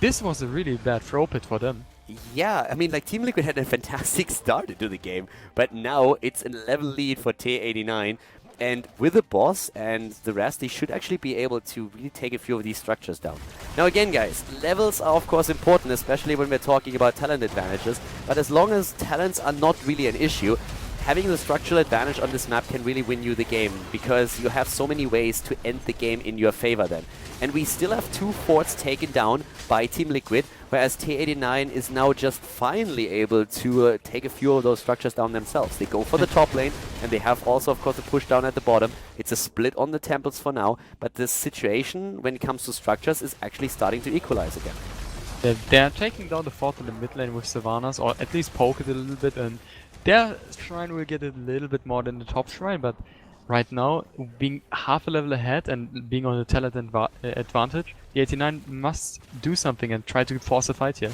this was a really bad throw pit for them. Yeah, I mean, like, TeamLiquid had a fantastic start into the game, but now it's a level lead for Teh89, and with the boss and the rest, they should actually be able to really take a few of these structures down. Now again, guys, levels are of course important, especially when we're talking about talent advantages, but as long as talents are not really an issue, having the structural advantage on this map can really win you the game, because you have so many ways to end the game in your favor then. And we still have 2 forts taken down by TeamLiquid, whereas Teh89 is now just finally able to take a few of those structures down themselves. They go for the top lane, and they have also, of course, a push down at the bottom. It's a split on the temples for now, but the situation when it comes to structures is actually starting to equalize again. They're taking down the fort in the mid lane with Sylvanas, or at least poke it a little bit, and their shrine will get a little bit more than the top shrine, but right now, being half a level ahead and being on a talent advantage, the 89 must do something and try to force a fight here.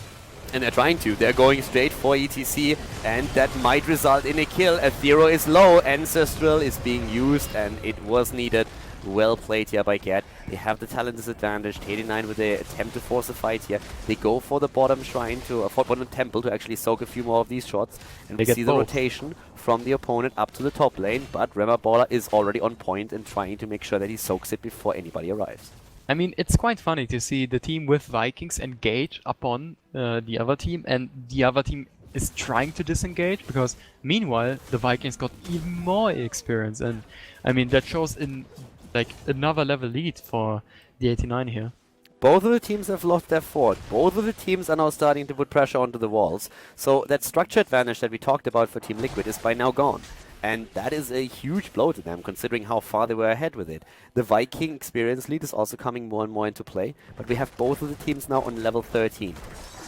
And they're trying to. They're going straight for ETC, and that might result in a kill. Athero is low, Ancestral is being used, and it was needed. Well played here by Gad. They have the talent disadvantage. Teh89 with the attempt to force a fight here. They go for the bottom shrine to bottom temple to actually soak a few more of these shots. And we see the rotation from the opponent up to the top lane, but Remaballer is already on point and trying to make sure that he soaks it before anybody arrives. I mean, it's quite funny to see the team with Vikings engage upon the other team, and the other team is trying to disengage, because meanwhile the Vikings got even more experience, and I mean that shows in like another level lead for the 89 here. Both of the teams have lost their fort. Both of the teams are now starting to put pressure onto the walls. So that structure advantage that we talked about for TeamLiquid is by now gone. And that is a huge blow to them, considering how far they were ahead with it. The Viking experience lead is also coming more and more into play, but we have both of the teams now on level 13.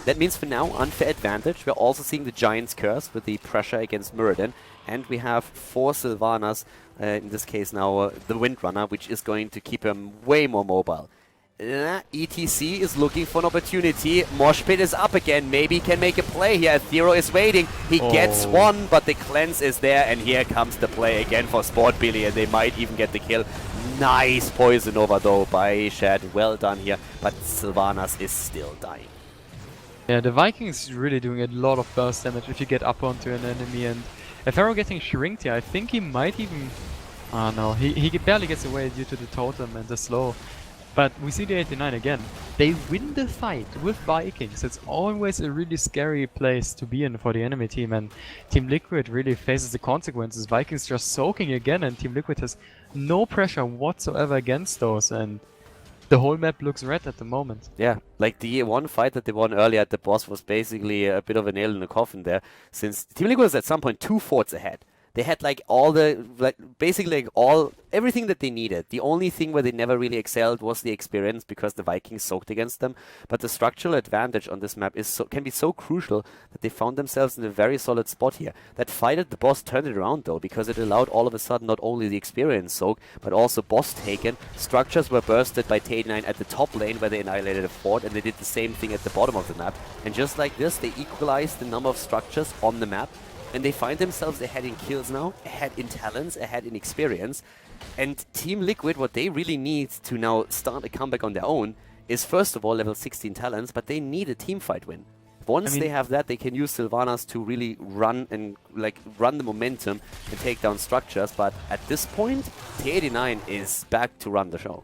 That means for now, unfair advantage. We're also seeing the Giant's Curse with the pressure against Muradin. And we have 4 Sylvanas, in this case now the Windrunner, which is going to keep him way more mobile. ETC is looking for an opportunity. Moshpit is up again. Maybe he can make a play here. Athero is waiting. He gets one, but the cleanse is there. And here comes the play again for Sport Billy. And they might even get the kill. Nice poison over though by Shad. Well done here. But Sylvanas is still dying. Yeah, the Vikings really doing a lot of burst damage if you get up onto an enemy, and Athero getting shrinked here, I think he might even... Oh no, he barely gets away due to the totem and the slow. But we see the 89 again. They win the fight with Vikings. It's always a really scary place to be in for the enemy team, and TeamLiquid really faces the consequences. Vikings just soaking again, and TeamLiquid has no pressure whatsoever against those, and the whole map looks red at the moment. Yeah, like the one fight that they won earlier at the boss was basically a bit of a nail in the coffin there, since TeamLiquid was at some point 2 forts ahead. They had like all the, basically like everything that they needed. The only thing where they never really excelled was the experience, because the Vikings soaked against them. But the structural advantage on this map can be so crucial that they found themselves in a very solid spot here. That fight at the boss turned it around though, because it allowed all of a sudden not only the experience soak, but also boss taken. Structures were bursted by TeH9 at the top lane where they annihilated a fort, and they did the same thing at the bottom of the map. And just like this, they equalized the number of structures on the map. And they find themselves ahead in kills now, ahead in talents, ahead in experience. And TeamLiquid, what they really need to now start a comeback on their own is, first of all, level 16 talents, but they need a team fight win. Once they have that, they can use Sylvanas to really run the momentum and take down structures. But at this point, TeH89 is back to run the show.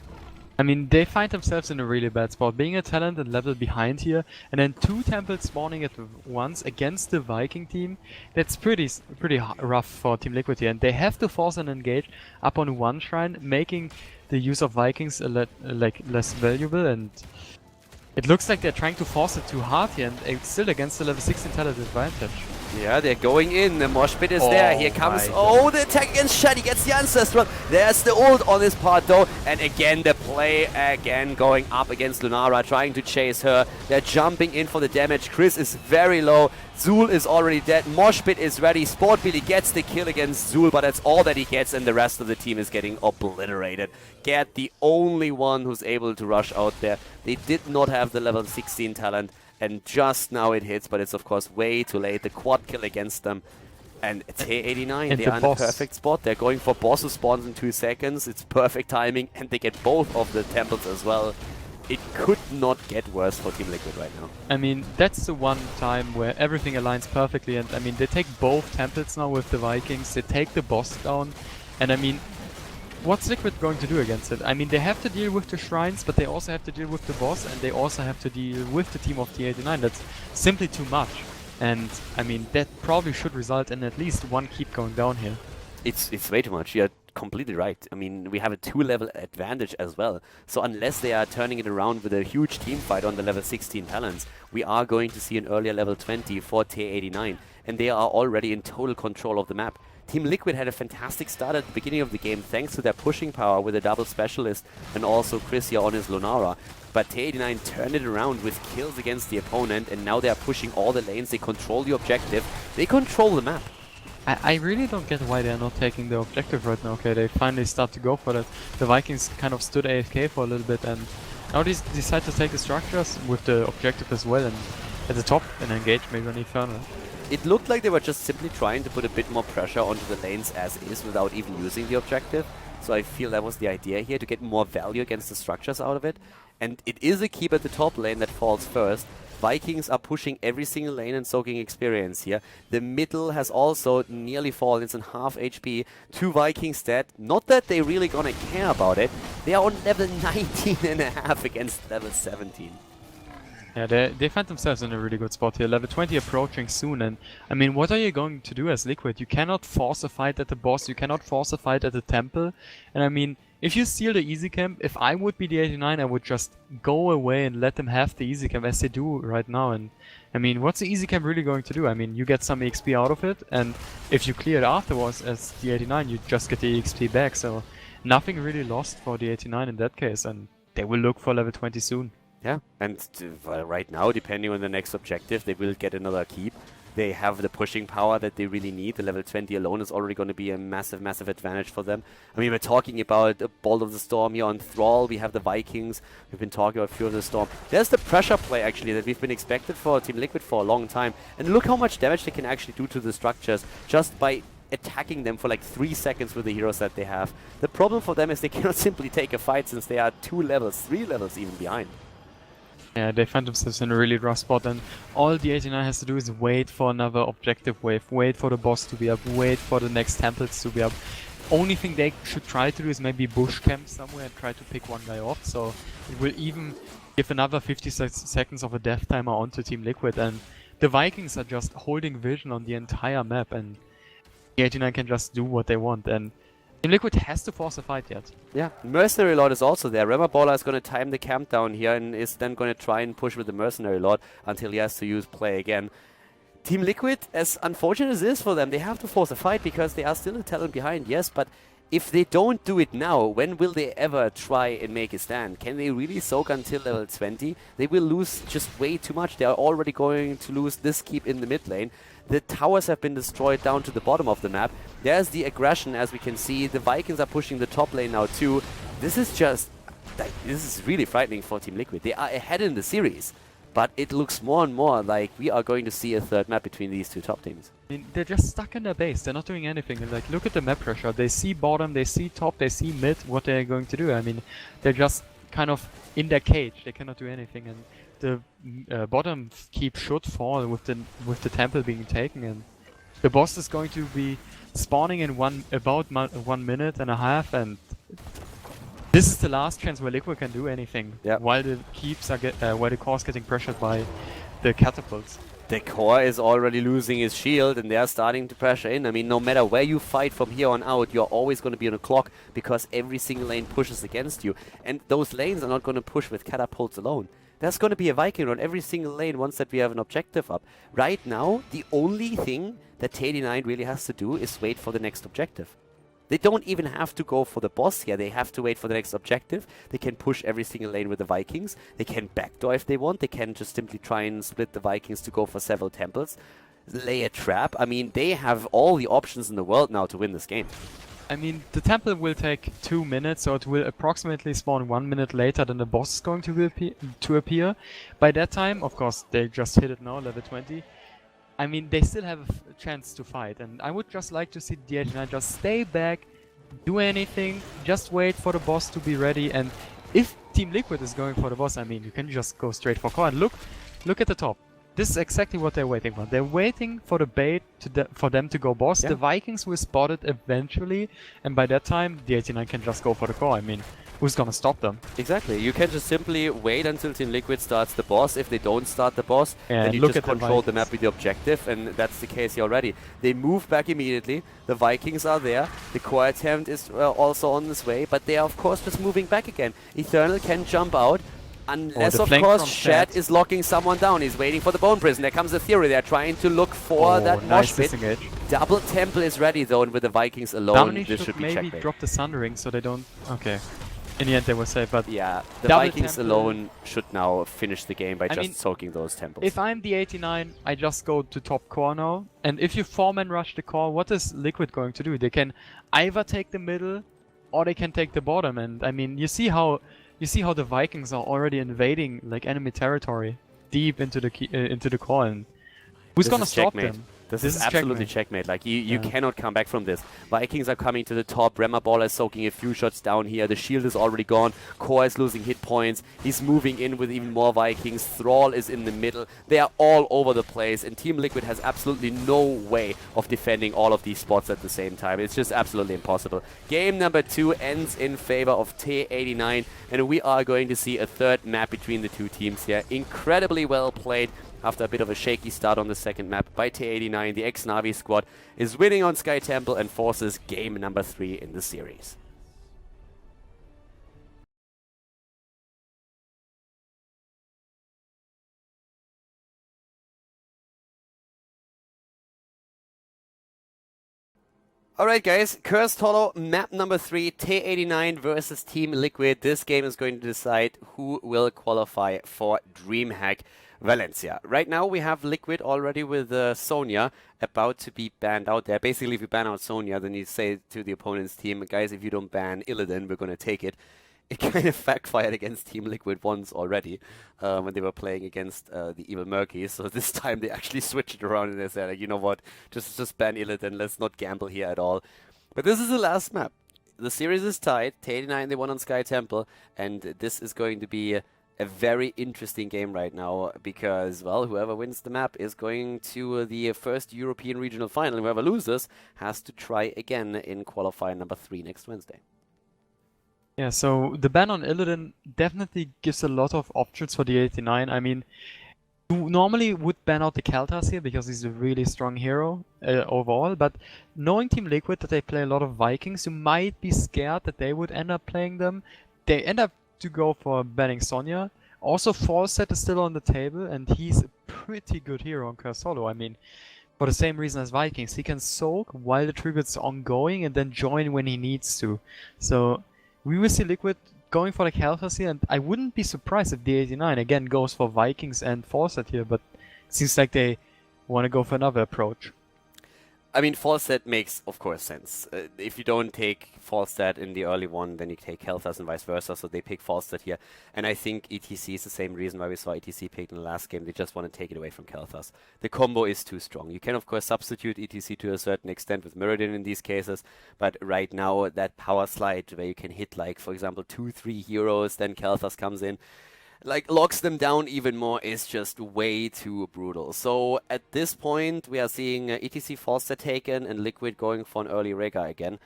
I mean, they find themselves in a really bad spot, being a talent and level behind here, and then 2 temples spawning at once against the Viking team. That's pretty rough for TeamLiquid here, and they have to force an engage up on 1 shrine, making the use of Vikings less valuable, and it looks like they're trying to force it too hard here, and it's still against the level 16 talent advantage. Yeah, they're going in. The mosh pit is there. Here comes... Oh, the attack against Shed. He gets the Ancestral. There's the ult on this part, though. And again, the play again going up against Lunara, trying to chase her. They're jumping in for the damage. Chris is very low. Zul is already dead. Mosh pit is ready. Sportbilly gets the kill against Zul, but that's all that he gets, and the rest of the team is getting obliterated. Get the only one who's able to rush out there. They did not have the level 16 talent. And just now it hits, but it's of course way too late. The quad kill against them. And TeH89, they are in a perfect spot. They're going for boss who spawns in 2 seconds. It's perfect timing, and they get both of the temples as well. It could not get worse for TeamLiquid right now. I mean, that's the one time where everything aligns perfectly, and I mean, they take both temples now with the Vikings. They take the boss down, and I mean, what's Liquid going to do against it? I mean, they have to deal with the shrines, but they also have to deal with the boss, and they also have to deal with the team of TeH89. That's simply too much. And, I mean, that probably should result in at least 1 keep going down here. It's way too much. You're completely right. I mean, we have a 2-level advantage as well. So unless they are turning it around with a huge team fight on the level 16 talents, we are going to see an earlier level 20 for TeH89. And they are already in total control of the map. TeamLiquid had a fantastic start at the beginning of the game thanks to their pushing power with a double specialist and also Chris here on his Lunara. But TeH89 turned it around with kills against the opponent, and now they are pushing all the lanes. They control the objective. They control the map. I really don't get why they're not taking the objective right now. Okay, they finally start to go for that. The Vikings kind of stood AFK for a little bit, and now they decide to take the structures with the objective as well, and at the top and engage maybe on Infernal. It looked like they were just simply trying to put a bit more pressure onto the lanes as is without even using the objective. So I feel that was the idea here, to get more value against the structures out of it. And it is a keep at the top lane that falls first. Vikings are pushing every single lane and soaking experience here. The middle has also nearly fallen. It's in half HP. 2 Vikings dead. Not that they really gonna care about it. They are on level 19.5 against level 17. Yeah, they find themselves in a really good spot here. Level 20 approaching soon, and I mean, what are you going to do as Liquid? You cannot force a fight at the boss, you cannot force a fight at the temple, and I mean, if you steal the easy camp, if I would be the 89, I would just go away and let them have the easy camp as they do right now. And I mean, what's the easy camp really going to do? I mean, you get some XP out of it, and if you clear it afterwards as the 89, you just get the XP back, so nothing really lost for the 89 in that case, and they will look for level 20 soon. Yeah, and right now, depending on the next objective, they will get another keep. They have the pushing power that they really need. The level 20 alone is already going to be a massive, massive advantage for them. I mean, we're talking about a Bolt of the Storm here on Thrall. We have the Vikings. We've been talking about Fury of the Storm. There's the pressure play, actually, that we've been expected for TeamLiquid for a long time. And look how much damage they can actually do to the structures just by attacking them for like 3 seconds with the heroes that they have. The problem for them is they cannot simply take a fight since they are 2 levels, 3 levels even behind. Yeah, they find themselves in a really rough spot, and all the 89 has to do is wait for another objective wave, wait for the boss to be up, wait for the next temples to be up. only thing they should try to do is maybe bush camp somewhere and try to pick one guy off. So it will even give another 50 seconds of a death timer onto Team Liquid, and the Vikings are just holding vision on the entire map, and T89 can just do what they want. And Team Liquid has to force a fight yet. Yeah, Mercenary Lord is also there. Remaballer is going to time the camp down here and is then going to try and push with the Mercenary Lord until he has to use play again. Team Liquid, as unfortunate as it is for them, they have to force a fight because they are still a talent behind, yes, but if they don't do it now, when will they ever try and make a stand? Can they really soak until level 20? They will lose just way too much. They are already going to lose this keep in the mid lane. The towers have been destroyed down to the bottom of the map. There's the aggression, as we can see. The Vikings are pushing the top lane now too. This is just... this is really frightening for Team Liquid. They are ahead in the series, but it looks more and more like we are going to see a third map between these two top teams. I mean, they're just stuck in their base. They're not doing anything. And, like, look at the map pressure. They see bottom, they see top, they see mid. What they're going to do? I mean, they're just kind of in their cage. They cannot do anything. And the bottom keep should fall with the temple being taken. And the boss is going to be spawning in about 1 minute and a half. And this is the last chance where Liquid can do anything. Yep. While the keeps are while the core's getting pressured by the catapults. The core is already losing his shield and they're starting to pressure in. I mean, no matter where you fight from here on out, you're always going to be on a clock because every single lane pushes against you. And those lanes are not going to push with catapults alone. There's going to be a Viking on every single lane once that we have an objective up. Right now, the only thing that Teh89 really has to do is wait for the next objective. They don't even have to go for the boss here. They have to wait for the next objective. They can push every single lane with the Vikings. They can backdoor if they want. They can just simply try and split the Vikings to go for several temples. Lay a trap. I mean, they have all the options in the world now to win this game. I mean, the temple will take 2 minutes, so it will approximately spawn 1 minute later than the boss is going to appear. By that time, of course, they just hit it now, level 20. I mean, they still have a chance to fight, and I would just like to see T89 just stay back, do anything, just wait for the boss to be ready, and if Team Liquid is going for the boss, I mean, you can just go straight for core. And look at the top. This is exactly what they're waiting for. They're waiting for the bait for them to go boss. Yeah. The Vikings will spot it eventually, and by that time, T89 can just go for the core. I mean, who's gonna stop them? Exactly. You can just simply wait until Team Liquid starts the boss. If they don't start the boss, and then you just control the map with the objective, and that's the case here already. They move back immediately. The Vikings are there. The core attempt is also on this way, but they are of course just moving back again. Eternal can jump out. Unless, of course, Shed is locking someone down. He's waiting for the Bone Prison. There comes the Theory. They're trying to look for that mosh pit. Double Temple is ready, though, and with the Vikings alone, this should be checkmate. Maybe drop the Sundering so they don't... Okay. In the end, they were safe, but... Yeah, the Vikings alone should now finish the game by just soaking those temples. If I'm the 89, I just go to top core now. And if you 4-man rush the core, what is Liquid going to do? They can either take the middle, or they can take the bottom. And, I mean, you see how the Vikings are already invading like enemy territory deep into the core, and who's gonna stop them? This is absolutely checkmate. Like, you cannot come back from this. Vikings are coming to the top. Remaballer is soaking a few shots down here. The shield is already gone. Core is losing hit points. He's moving in with even more Vikings. Thrall is in the middle. They are all over the place, and Team Liquid has absolutely no way of defending all of these spots at the same time. It's just absolutely impossible. Game number 2 ends in favor of Teh89, and we are going to see a third map between the two teams here. Incredibly well played. After a bit of a shaky start on the second map by Teh89, the ex-NaVi squad is winning on Sky Temple and forces game number 3 in the series. Alright guys, Cursed Hollow, map number 3, Teh89 versus Team Liquid. This game is going to decide who will qualify for Dreamhack Valencia. Right now we have Liquid already with Sonya about to be banned out there. Basically, if you ban out Sonya, then you say to the opponent's team, guys, if you don't ban Illidan, we're going to take it. It kind of backfired against Team Liquid once already when they were playing against the Evil Murkies. So this time they actually switched it around and they said, like, you know what, just ban Illidan, let's not gamble here at all. But this is the last map. The series is tied. Teh89, they won on Sky Temple, and this is going to be a very interesting game right now because, well, whoever wins the map is going to the first European regional final. Whoever loses has to try again in qualifier number 3 next Wednesday. Yeah, so the ban on Illidan definitely gives a lot of options for the 89. I mean, you normally would ban out the Khaldor here because he's a really strong hero overall, but knowing Team Liquid that they play a lot of Vikings, you might be scared that they would end up playing them. They end up to go for banning Sonya. Also, Falset is still on the table, and he's a pretty good hero on Solo. I mean, for the same reason as Vikings, he can soak while the tribute's ongoing and then join when he needs to. So we will see Liquid going for the Khaldor here, and I wouldn't be surprised if the 89 again goes for Vikings and Falset here, but it seems like they want to go for another approach. I mean, Falset makes, of course, sense. If you don't take Falset in the early one, then you take Khaldor and vice versa, so they pick Falset here. And I think ETC is the same reason why we saw ETC picked in the last game. They just want to take it away from Khaldor. The combo is too strong. You can, of course, substitute ETC to a certain extent with Muradin in these cases, but right now, that power slide where you can hit, like, for example, 2-3 heroes, then Khaldor comes in, like, locks them down even more is just way too brutal. So at this point, we are seeing ETC Falset taken and Liquid going for an early Rega again.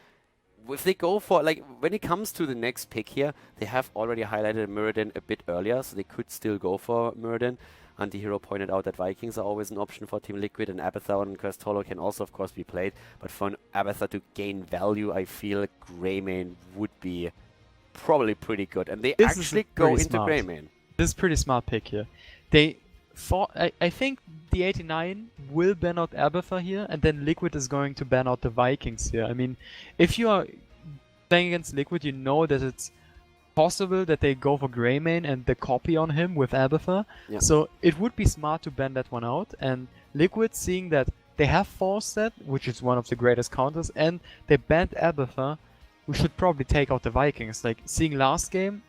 If they go for, like, when it comes to the next pick here, they have already highlighted Muradin a bit earlier, so they could still go for Muradin. Antihero pointed out that Vikings are always an option for Team Liquid, and Abathar and Cursed can also, of course, be played. But for an Abathar to gain value, I feel Greymane would be probably pretty good. And they actually go into Greymane. This is a pretty smart pick here. I think the 89 will ban out Abathar here, and then Liquid is going to ban out the Vikings here. I mean, if you are playing against Liquid, you know that it's possible that they go for Greymane and the copy on him with Abathar. Yeah. So it would be smart to ban that one out, and Liquid, seeing that they have Falset, which is one of the greatest counters, and they banned Abathar, we should probably take out the Vikings. Like, seeing last game,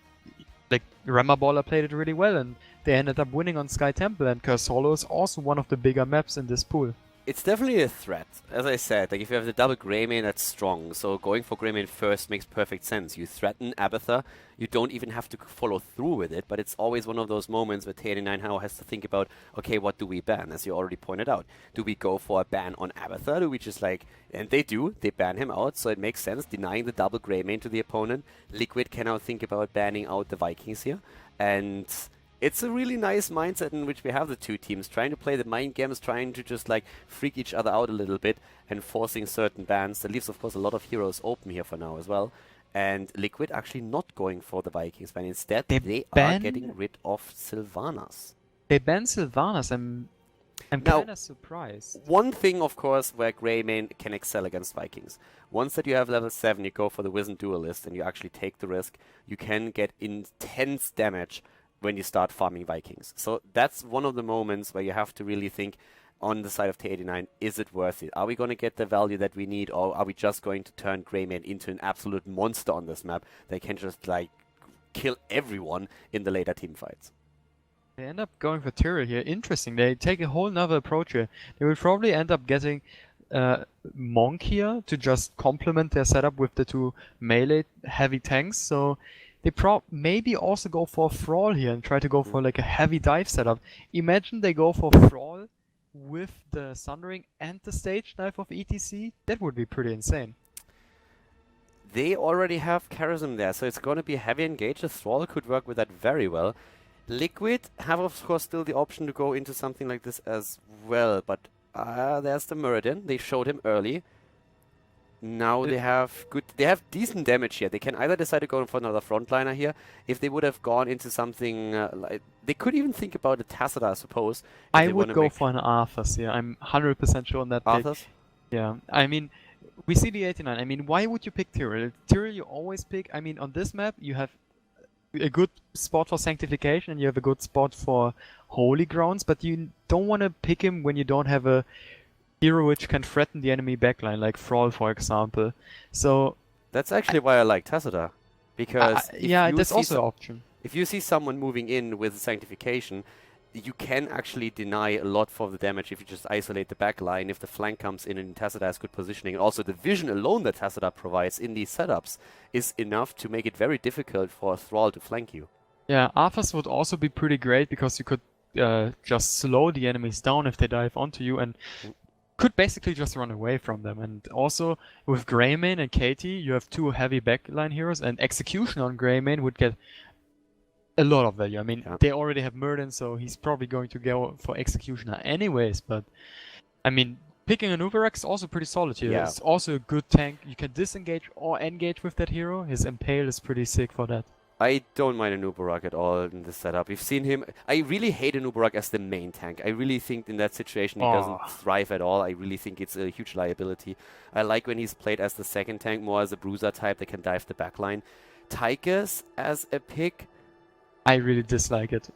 like, Ramaballer played it really well, and they ended up winning on Sky Temple, and Curse Hollow is also one of the bigger maps in this pool. It's definitely a threat. As I said, like, if you have the double Greymane, that's strong. So going for Greymane first makes perfect sense. You threaten Abathar, you don't even have to follow through with it, but it's always one of those moments where TeH89 now has to think about, okay, what do we ban, as you already pointed out. Do we go for a ban on Abathar? Do we just, like, and they do, they ban him out, so it makes sense, denying the double Greymane to the opponent. Liquid can now think about banning out the Vikings here, and it's a really nice mindset in which we have the two teams trying to play the mind games, trying to just, like, freak each other out a little bit and forcing certain bans. That leaves, of course, a lot of heroes open here for now as well. And Liquid actually not going for the Vikings ban. Instead, they are getting rid of Sylvanas. They banned Sylvanas. I'm kind of surprised. One thing, of course, where Greymane can excel against Vikings. Once that you have level 7, you go for the Wizened Duelist and you actually take the risk. You can get intense damage when you start farming Vikings. So that's one of the moments where you have to really think on the side of TeH89, is it worth it? Are we going to get the value that we need, or are we just going to turn Greymane into an absolute monster on this map that can just, like, kill everyone in the later team fights? They end up going for Tyrael here. Interesting. They take a whole nother approach here. They will probably end up getting Monk here to just complement their setup with the two melee heavy tanks. So they maybe also go for Thrall here and try to go for, like, a heavy dive setup. Imagine they go for Thrall with the Sundering and the Stage Knife of ETC. That would be pretty insane. They already have Charism there, so it's going to be a heavy engage. The Thrall could work with that very well. Liquid have, of course, still the option to go into something like this as well, but there's the Muradin. They showed him early. Now they have decent damage here. They can either decide to go for another frontliner here. If they would have gone into something like, they could even think about a Tassadar, I suppose. I would go for an Arthas here. I'm 100% sure on that pick. Arthas? Yeah. I mean, we see the 89. I mean, why would you pick Tyrael? Tyrael you always pick. I mean, on this map you have a good spot for Sanctification and you have a good spot for Holy Grounds, but you don't want to pick him when you don't have a hero which can threaten the enemy backline, like Thrall, for example. So that's actually why I like Tassadar, because yeah, that's also an option. If you see someone moving in with Sanctification, you can actually deny a lot for the damage if you just isolate the backline. If the flank comes in and Tassadar has good positioning, and also the vision alone that Tassadar provides in these setups is enough to make it very difficult for a Thrall to flank you. Yeah, Arthas would also be pretty great because you could just slow the enemies down if they dive onto you and could basically just run away from them. And also with Greymane and Katie, you have two heavy backline heroes, and Execution on Greymane would get a lot of value. I mean, they already have Murden, so he's probably going to go for Executioner anyways, but I mean, picking a Nuvarak is also pretty solid here. It's also a good tank. You can disengage or engage with that hero. His Impale is pretty sick for that. I don't mind a Nubarak at all in this setup. We've seen him. I really hate a Nubarak as the main tank. I really think in that situation he doesn't thrive at all. I really think it's a huge liability. I like when he's played as the second tank, more as a bruiser type that can dive the backline. Tychus as a pick, I really dislike it.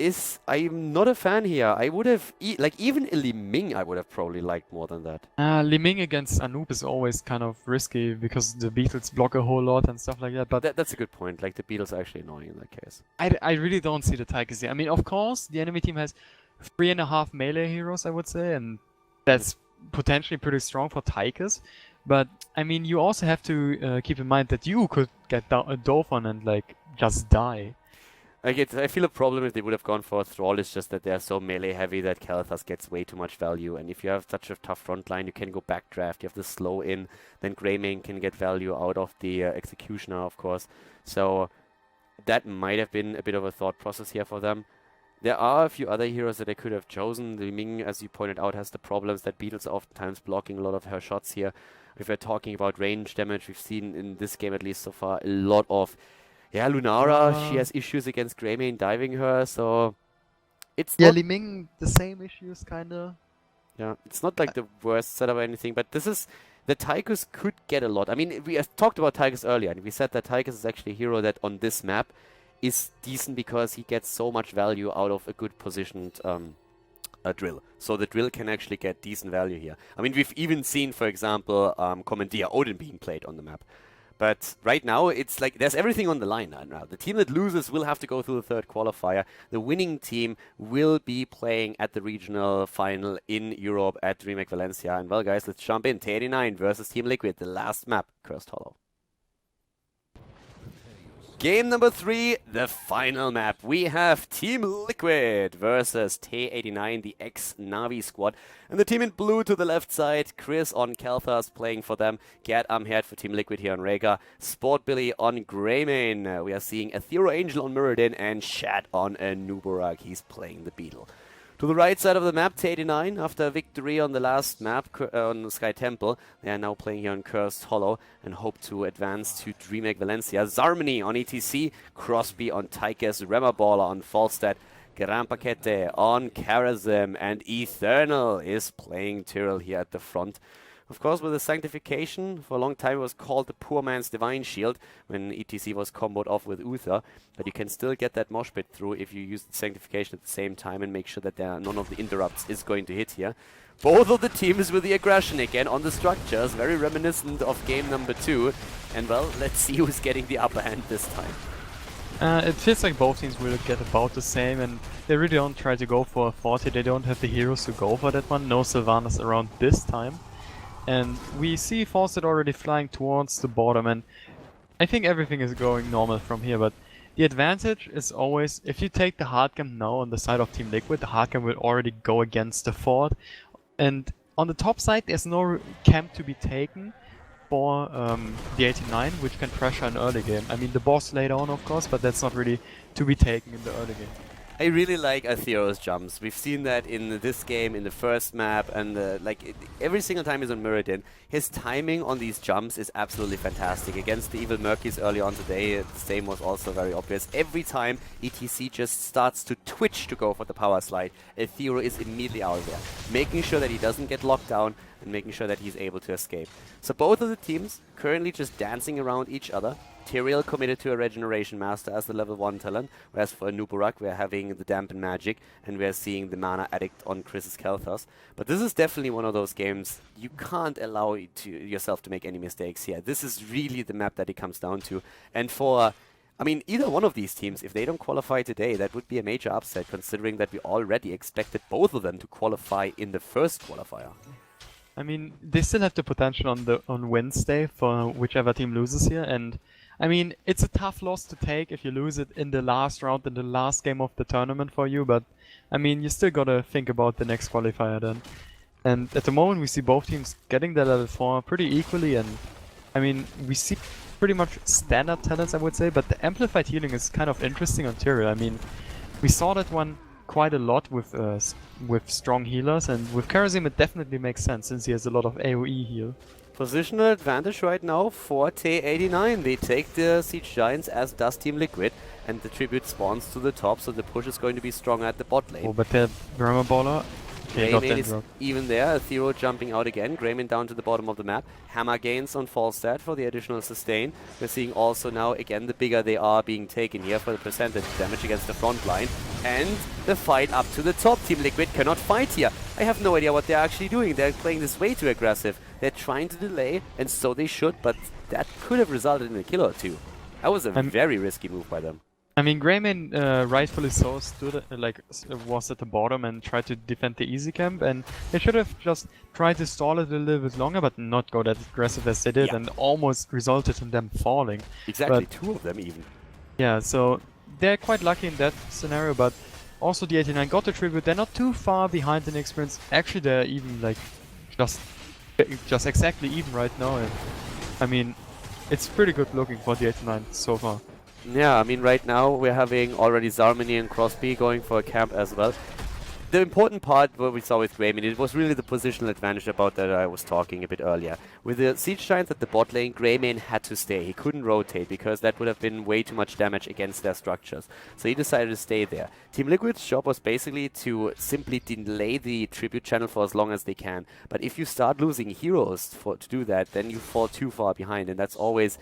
I'm not a fan here. I would have, even a Li Ming I would have probably liked more than that. Li Ming against Anoop is always kind of risky because the beetles block a whole lot and stuff like that. But that's a good point. Like, the beetles are actually annoying in that case. I really don't see the Tychus here. I mean, of course, the enemy team has 3.5 melee heroes, I would say, and that's potentially pretty strong for Tychus. But, I mean, you also have to keep in mind that you could get a Dauphin and, like, just die. I feel a problem if they would have gone for a Thrall. It's just that they are so melee heavy that Kael'thas gets way too much value. And if you have such a tough front line, you can go backdraft. You have the slow in. Then Greymane can get value out of the Executioner, of course. So that might have been a bit of a thought process here for them. There are a few other heroes that they could have chosen. The Ming, as you pointed out, has the problems that Beetles are oftentimes blocking a lot of her shots here. If we're talking about range damage, we've seen in this game at least so far a lot of... Yeah, Lunara, she has issues against Greymane diving her, so it's not... Li Ming, the same issues, kinda. Yeah, it's not like the worst setup or anything, but this is... The Tychus could get a lot. I mean, we talked about Tychus earlier, and we said that Tychus is actually a hero that on this map is decent because he gets so much value out of a good positioned drill. So the drill can actually get decent value here. I mean, we've even seen, for example, Commandeer Odin being played on the map. But right now, it's like there's everything on the line now. The team that loses will have to go through the third qualifier. The winning team will be playing at the regional final in Europe at Dreamhack Valencia. And well, guys, let's jump in. Teh89 versus TeamLiquid, the last map, Cursed Hollow. Game number 3, the final map. We have TeamLiquid versus Teh89, the ex-NaVi squad. And the team in blue to the left side, Chris on Kael'thas playing for them, Gerd Amherd for TeamLiquid here on Rhaegar, Sport Billy on Greymane. We are seeing Ethereal Angel on Muradin and Shad on Nubarak. He's playing the Beetle. To the right side of the map, Teh89, after a victory on the last map on Sky Temple, they are now playing here on Cursed Hollow and hope to advance to Dreamhack Valencia. Zarmany on ETC, Crosby on Tychus, Remaballer on Falstad, Gran Paquete on Karazim, and Eternal is playing Tyrell here at the front. Of course, with the Sanctification, for a long time it was called the Poor Man's Divine Shield when ETC was comboed off with Uther, but you can still get that mosh pit through if you use the Sanctification at the same time and make sure that none of the interrupts is going to hit here. Both of the teams with the aggression again on the structures, very reminiscent of game number 2, and well, let's see who's getting the upper hand this time. It feels like both teams will get about the same, and they really don't try to go for a 40, they don't have the heroes to go for that one, no Sylvanas around this time. And we see Fawcett already flying towards the bottom, and I think everything is going normal from here, but the advantage is always, if you take the hardcamp now on the side of TeamLiquid, the hardcamp will already go against the fort, and on the top side there's no camp to be taken for the 89, which can pressure an early game. I mean, the boss later on, of course, but that's not really to be taken in the early game. I really like Athero's jumps. We've seen that in this game, in the first map, and every single time he's on Muradin, his timing on these jumps is absolutely fantastic. Against the Evil Murkies early on today, the same was also very obvious. Every time ETC just starts to twitch to go for the power slide, Athero is immediately out there, making sure that he doesn't get locked down and making sure that he's able to escape. So both of the teams currently just dancing around each other. Tyrael committed to a Regeneration Master as the level 1 talent, whereas for Nubarak we're having the Dampen Magic and we're seeing the Mana Addict on Chris's Kael'thas. But this is definitely one of those games you can't allow yourself to make any mistakes here. This is really the map that it comes down to. And for, I mean, either one of these teams, if they don't qualify today, that would be a major upset, considering that we already expected both of them to qualify in the first qualifier. I mean, they still have the potential on Wednesday for whichever team loses here, and I mean, it's a tough loss to take if you lose it in the last round, in the last game of the tournament for you, but I mean, you still gotta think about the next qualifier then. And at the moment we see both teams getting their level 4 pretty equally, and I mean, we see pretty much standard talents, I would say, but the amplified healing is kind of interesting on Tyrael. I mean, we saw that one quite a lot with strong healers, and with Karazim it definitely makes sense since he has a lot of AoE heal. Positional advantage right now for Teh89. They take the Siege Giants, as does TeamLiquid, and the tribute spawns to the top, so the push is going to be stronger at the bot lane. Oh, but the Grammar Baller... Greymane is even there. Thero jumping out again. Greymane down to the bottom of the map. Hammer gains on Falstad for the additional sustain. We're seeing also now, again, the bigger they are being taken here for the percentage damage against the front line. And the fight up to the top. TeamLiquid cannot fight here. I have no idea what they're actually doing. They're playing this way too aggressive. They're trying to delay, and so they should, but that could have resulted in a kill or two. That was a very risky move by them. I mean, Greymane rightfully so stood was at the bottom and tried to defend the easy camp, and they should have just tried to stall it a little bit longer, but not go that aggressive as they did, and almost resulted in them falling. Exactly, but, 2 of them even. Yeah, so they're quite lucky in that scenario, but also the 89 got the tribute. They're not too far behind in experience. Actually, they're even like just exactly even right now, and I mean, it's pretty good looking for the 89 so far. Yeah, I mean, right now we're having already Zarmany and Crosby going for a camp as well. The important part, what we saw with Greymane, it was really the positional advantage about that I was talking a bit earlier. With the Siege Giants at the bot lane, Greymane had to stay. He couldn't rotate because that would have been way too much damage against their structures. So he decided to stay there. TeamLiquid's job was basically to simply delay the tribute channel for as long as they can. But if you start losing heroes to do that, then you fall too far behind, and that's always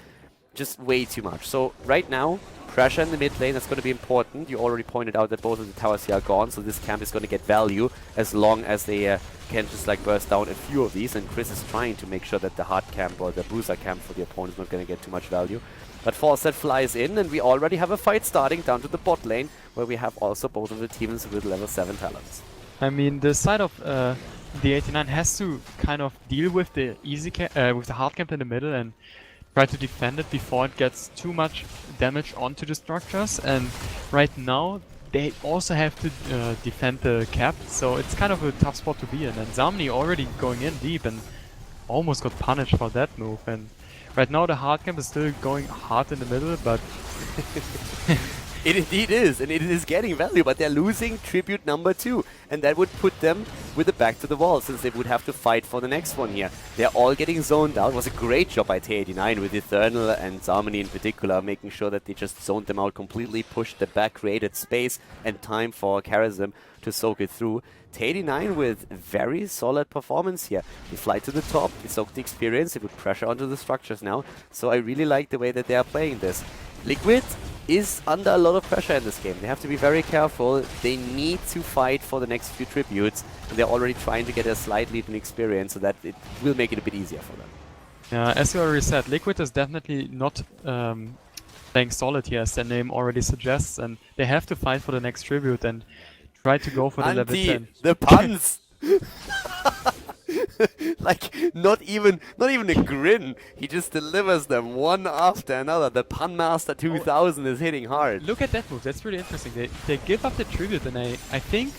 just way too much. So right now, pressure in the mid lane is going to be important. You already pointed out that both of the towers here are gone, so this camp is going to get value as long as they can just like burst down a few of these, and Chris is trying to make sure that the hard camp or the bruiser camp for the opponent is not going to get too much value. But Falstad flies in, and we already have a fight starting down to the bot lane, where we have also both of the teams with level 7 talents. I mean, the side of the 89 has to kind of deal with the with the hard camp in the middle and try to defend it before it gets too much damage onto the structures, and right now they also have to defend the cap, so it's kind of a tough spot to be in, and Zarmany already going in deep and almost got punished for that move, and right now the hard camp is still going hard in the middle, but It indeed is, and it is getting value, but they're losing tribute number 2, and that would put them with the back to the wall, since they would have to fight for the next one here. They're all getting zoned out. It was a great job by Teh89 with Eternal and Zarmany in particular, making sure that they just zoned them out completely, pushed the back, created space and time for Karazim to soak it through. Teh89 with very solid performance here. They fly to the top, they soak the experience, they put pressure onto the structures now, so I really like the way that they are playing this. Liquid is under a lot of pressure in this game. They have to be very careful. They need to fight for the next few tributes, and they're already trying to get a slight lead in experience, so that it will make it a bit easier for them. Yeah, as you already said, Liquid is definitely not playing solid here, as their name already suggests, and they have to fight for the next tribute and try to go for the level 10. The puns! Like, not even a grin. He just delivers them one after another. The Pun Master 2000 is hitting hard. Look at that move. That's really interesting. They give up the tribute, and I think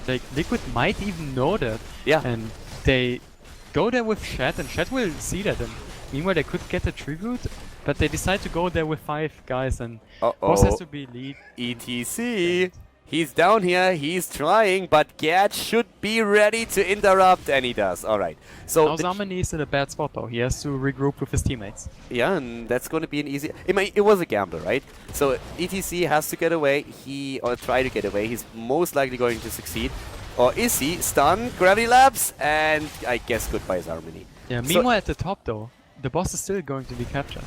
like Liquid might even know that. Yeah. And they go there with Shed, and Shed will see that. And meanwhile, they could get the tribute, but they decide to go there with 5 guys, and boss has to be lead. ETC. He's down here, he's trying, but Gerd should be ready to interrupt, and he does. Alright. So now Zarmany is in a bad spot though. He has to regroup with his teammates. Yeah, and that's going to be an easy... It was a gamble, right? So ETC has to get away, or try to get away. He's most likely going to succeed. Or is he? Stun, Gravity Labs, and I guess goodbye Zarmany. Yeah, meanwhile at the top though, the boss is still going to be captured.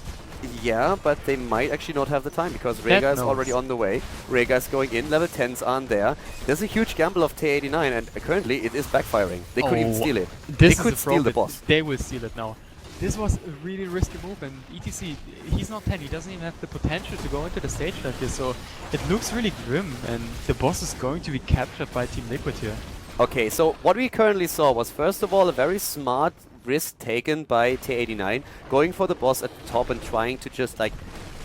Yeah, but they might actually not have the time, because Rhaegar is already on the way. Rhaegar is going in, level 10s aren't there. There's a huge gamble of Teh89, and currently it is backfiring. They could even steal it. They could steal the boss. They will steal it now. This was a really risky move, and ETC, he's not 10, he doesn't even have the potential to go into the stage like this, so it looks really grim, and the boss is going to be captured by TeamLiquid here. Okay, so what we currently saw was, first of all, a very smart risk taken by Teh89, going for the boss at the top and trying to just like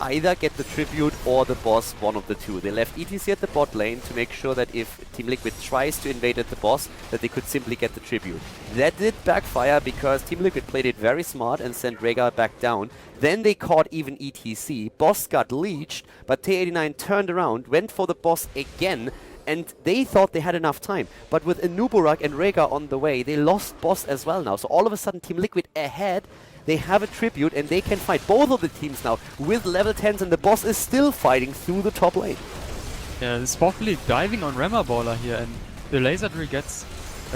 either get the tribute or the boss, one of the two. They left ETC at the bot lane to make sure that if TeamLiquid tries to invade at the boss, that they could simply get the tribute. That did backfire because TeamLiquid played it very smart and sent Rhaegar back down. Then they caught even ETC. Boss got leeched, but Teh89 turned around, went for the boss again, and they thought they had enough time. But with Anubarak and Rhaegar on the way, they lost boss as well now. So all of a sudden, TeamLiquid ahead. They have a tribute and they can fight both of the teams now with level 10s, and the boss is still fighting through the top lane. Yeah, it's probably diving on Remaballer here, and the laser drill gets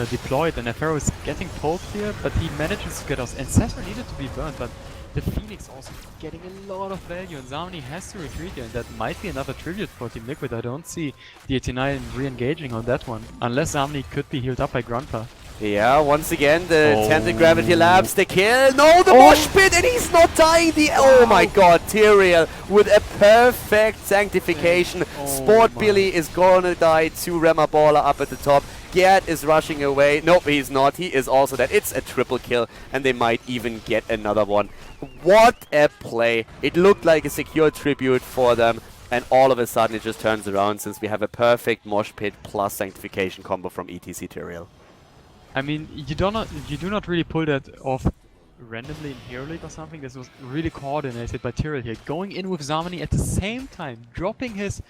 deployed, and Aphero is getting poked here, but he manages to get us. And Cesar needed to be burned, but the Phoenix also getting a lot of value, and Zamani has to retreat here, and that might be another tribute for Team I don't see the TeH89 re-engaging on that one, unless Zamani could be healed up by Grandpa. Yeah, once again, the Tented Gravity Labs, the kill. No, the mosh pit, and he's not dying. Oh my god, Tyrael with a perfect sanctification. Sport Billy is gonna die to Remaballer up at the top. Gerd is rushing away. Nope, he's not. He is also dead. It's a triple kill, and they might even get another one. What a play. It looked like a secure tribute for them, and all of a sudden it just turns around since we have a perfect mosh pit plus sanctification combo from ETC Tyrael. I mean, you do not really pull that off randomly in Hero League or something. This was really coordinated by Tyrael here, going in with Zamani at the same time, dropping his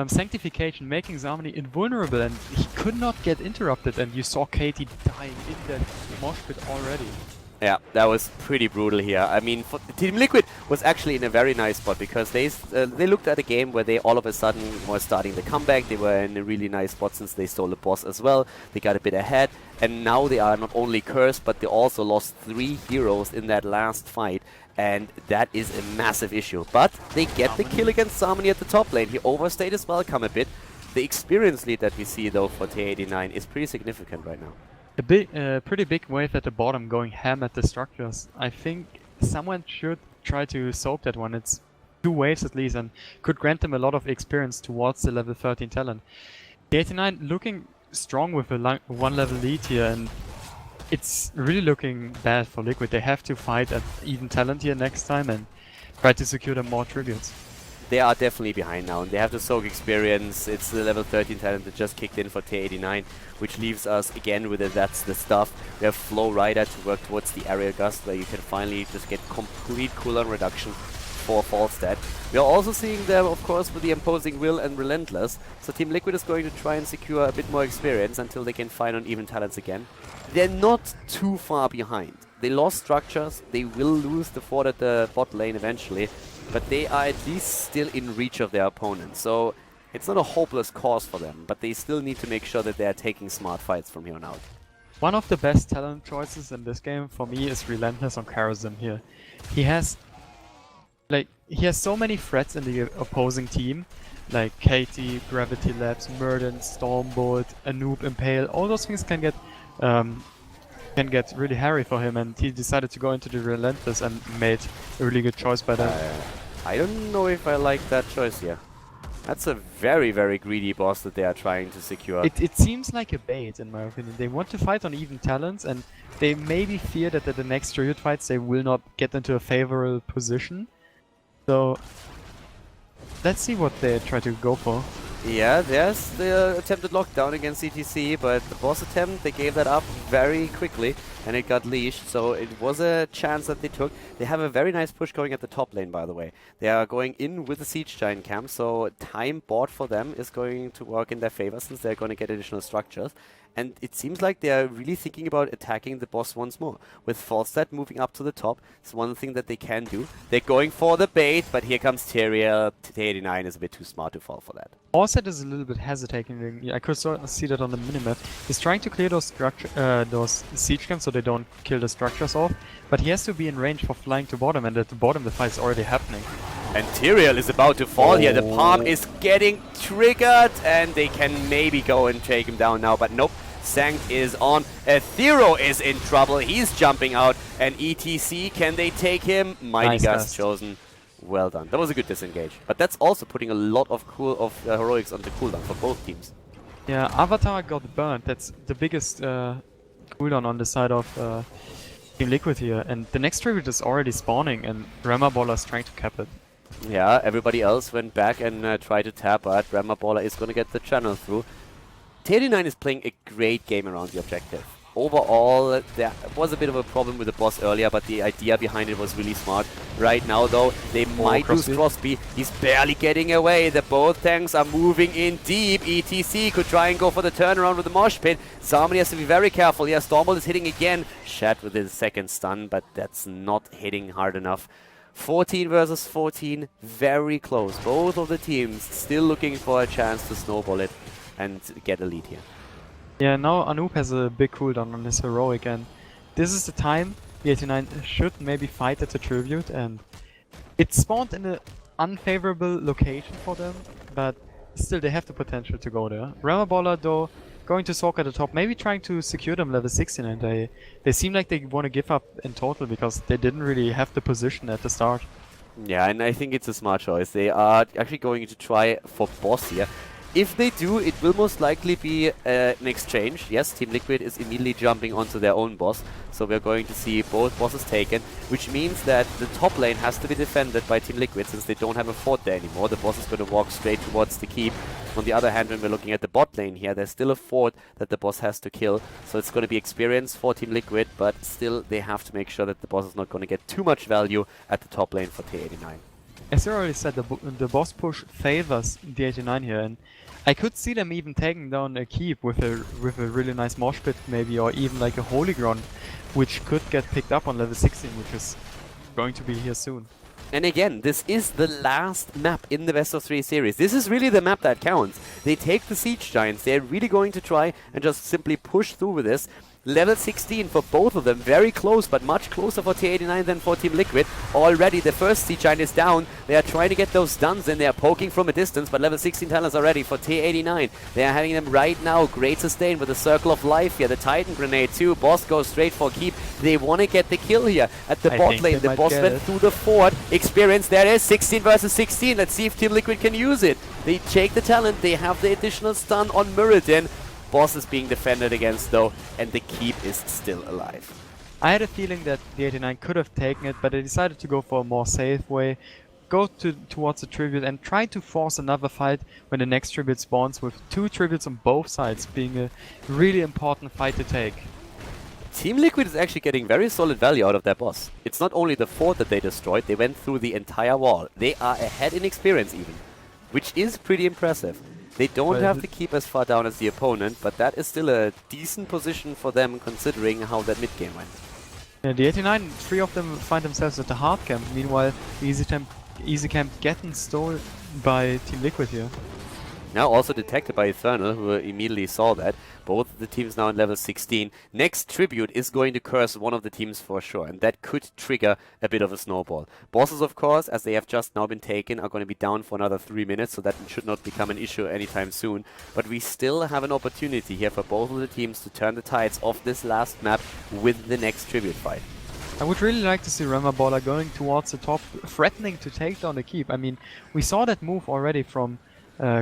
sanctification, making Zamani invulnerable, and he could not get interrupted, and you saw Katie dying in that mosh pit already. Yeah, that was pretty brutal here. I mean, TeamLiquid was actually in a very nice spot because they looked at a game where they all of a sudden were starting the comeback. They were in a really nice spot since they stole the boss as well. They got a bit ahead, and now they are not only cursed, but they also lost 3 heroes in that last fight, and that is a massive issue. But they get the kill against Zamani at the top lane. He overstayed his welcome a bit. The experience lead that we see though for Teh89 is pretty significant right now. A pretty big wave at the bottom going ham at the structures. I think someone should try to soap that one. It's 2 waves at least and could grant them a lot of experience towards the level 13 talent. Teh89 looking strong with a 1 level lead here, and it's really looking bad for Liquid. They have to fight at even talent here next time and try to secure them more tributes. They are definitely behind now, and they have to soak experience. It's the level 13 talent that just kicked in for Teh89, which leaves us again with That's the Stuff. We have Flow Rider to work towards the Area Gust, where you can finally just get complete cooldown reduction for Falstad. We are also seeing them, of course, with the Imposing Will and Relentless. So Team Liquid is going to try and secure a bit more experience until they can fight on even talents again. They're not too far behind. They lost structures. They will lose the fort at the bot lane eventually, but they are at least still in reach of their opponent. So it's not a hopeless cause for them, but they still need to make sure that they are taking smart fights from here on out. One of the best talent choices in this game for me is Relentless on Karazhan here. He has so many threats in the opposing team, like Katie, Gravity Labs, Murden, Stormbolt, Anub, Impale. All those things can get really hairy for him, and he decided to go into the Relentless and made a really good choice by that. I don't know if I like that choice here. That's a very, very greedy boss that they are trying to secure. It seems like a bait, in my opinion. They want to fight on even talents, and they maybe fear that at the next tribute fights they will not get into a favorable position. So let's see what they try to go for. Yeah, there's the attempted lockdown against CTC, but the boss attempt, they gave that up very quickly and it got leashed, so it was a chance that they took. They have a very nice push going at the top lane, by the way. They are going in with the Siege Giant camp, so time bought for them is going to work in their favor since they're going to get additional structures. And it seems like they're really thinking about attacking the boss once more. With Falstad moving up to the top, it's one thing that they can do. They're going for the bait, but here comes Tyrael. Teh89 is a bit too smart to fall for that. Falstad is a little bit hesitating. I could see that on the minimap. He's trying to clear those siege camps so they don't kill the structures off, but he has to be in range for flying to bottom, and at the bottom the fight is already happening. And Tyrael is about to fall here. The palm is getting triggered, and they can maybe go and take him down now, but nope. Sanct is on. Athero is in trouble. He's jumping out. And ETC, can they take him? Mighty Nice Gust chosen. Well done. That was a good disengage. But that's also putting a lot of heroics on the cooldown for both teams. Yeah, Avatar got burnt. That's the biggest cooldown on the side of Team Liquid here. And the next tribute is already spawning, and Remaballer is trying to cap it. Yeah, everybody else went back and tried to tap, but Baller is going to get the channel through. Teh89 is playing a great game around the objective. Overall, there was a bit of a problem with the boss earlier, but the idea behind it was really smart. Right now, though, they might lose Crosby. He's barely getting away. The both tanks are moving in deep. ETC could try and go for the turnaround with the mosh pit. Zamani has to be very careful. Yeah, Stormbolt is hitting again. Shat with his second stun, but that's not hitting hard enough. 14 versus 14, very close. Both of the teams still looking for a chance to snowball it and get a lead here. Yeah, now Anoop has a big cooldown on his heroic, and this is the time Team-Liquid should maybe fight at the tribute, and it spawned in an unfavorable location for them, but still they have the potential to go there. Baller though going to Sork at the top, maybe trying to secure them level 16, and they seem like they want to give up in total because they didn't really have the position at the start. Yeah, and I think it's a smart choice. They are actually going to try for boss here. If they do, it will most likely be an exchange. Yes, TeamLiquid is immediately jumping onto their own boss, so we're going to see both bosses taken, which means that the top lane has to be defended by TeamLiquid since they don't have a fort there anymore. The boss is going to walk straight towards the keep. On the other hand, when we're looking at the bot lane here, there's still a fort that the boss has to kill, so it's going to be experience for TeamLiquid, but still they have to make sure that the boss is not going to get too much value at the top lane for Teh89. As you already said, the boss push favors Teh89 here, and I could see them even taking down a keep with a really nice mosh pit maybe, or even like a holy ground, which could get picked up on level 16, which is going to be here soon. And again, this is the last map in the best of 3 series. This is really the map that counts. They take the Siege Giants. They're really going to try and just simply push through with this. Level 16 for both of them, very close, but much closer for Teh89 than for TeamLiquid. Already the first Siege Giant is down. They are trying to get those stuns in. They are poking from a distance, but level 16 talents are ready for Teh89. They are having them right now. Great sustain with the Circle of Life here. The Titan Grenade too. Boss goes straight for keep. They want to get the kill here at the bot lane. The boss went through the fort. Experience, there it is. 16 versus 16. Let's see if TeamLiquid can use it. They take the talent. They have the additional stun on Muradin. Boss is being defended against though, and the keep is still alive. I had a feeling that Teh89 could have taken it, but they decided to go for a more safe way, go towards the tribute and try to force another fight when the next tribute spawns, with 2 tributes on both sides being a really important fight to take. TeamLiquid is actually getting very solid value out of their boss. It's not only the fort that they destroyed, they went through the entire wall. They are ahead in experience even, which is pretty impressive. They don't have to keep as far down as the opponent, but that is still a decent position for them considering how that mid game went. Yeah, the Teh89, 3 of them find themselves at the hard camp. Meanwhile, the easy camp getting stolen by TeamLiquid here. Now also detected by Eternal, who immediately saw that. Both the teams now in level 16. Next tribute is going to curse one of the teams for sure, and that could trigger a bit of a snowball. Bosses, of course, as they have just now been taken, are going to be down for another 3 minutes, so that should not become an issue anytime soon. But we still have an opportunity here for both of the teams to turn the tides of this last map with the next tribute fight. I would really like to see Baller going towards the top, threatening to take down the keep. I mean, we saw that move already from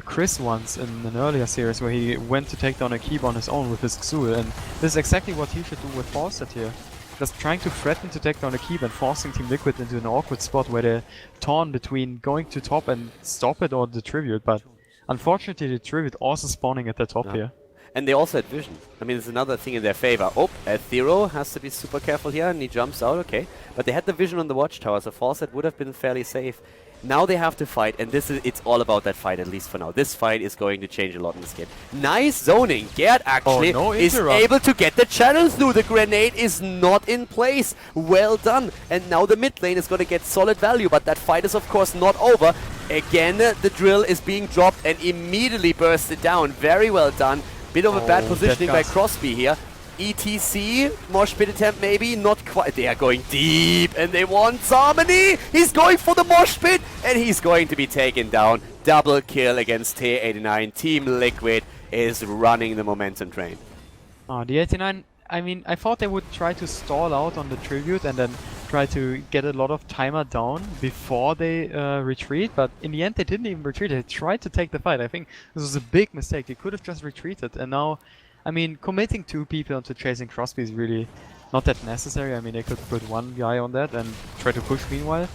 Chris once in an earlier series where he went to take down a keep on his own with his Xul, and this is exactly what he should do with Fawcett here. Just trying to threaten to take down a keep and forcing TeamLiquid into an awkward spot where they're torn between going to top and stop it or the tribute, but unfortunately the tribute also spawning at the top here. And they also had vision. I mean, it's another thing in their favor. Oh, Athero has to be super careful here, and he jumps out, okay. But they had the vision on the watchtower, so Fawcett would have been fairly safe. Now they have to fight, and it's all about that fight, at least for now. This fight is going to change a lot in this game. Nice zoning. Gerd actually is able to get the channel through. The grenade is not in place. Well done. And now the mid lane is going to get solid value, but that fight is of course not over. Again, the drill is being dropped and immediately bursted down. Very well done. Bit of a bad positioning by Crosby here. ETC, mosh pit attempt maybe, not quite. They are going deep and they want Zamani. He's going for the mosh pit and he's going to be taken down. Double kill against Teh89. TeamLiquid is running the momentum train. Oh, the 89, I mean, I thought they would try to stall out on the tribute and then try to get a lot of timer down before they retreat, but in the end they didn't even retreat. They tried to take the fight. I think this was a big mistake. They could have just retreated, and now, I mean, committing 2 people onto chasing Crosby is really not that necessary. I mean, they could put 1 guy on that and try to push meanwhile.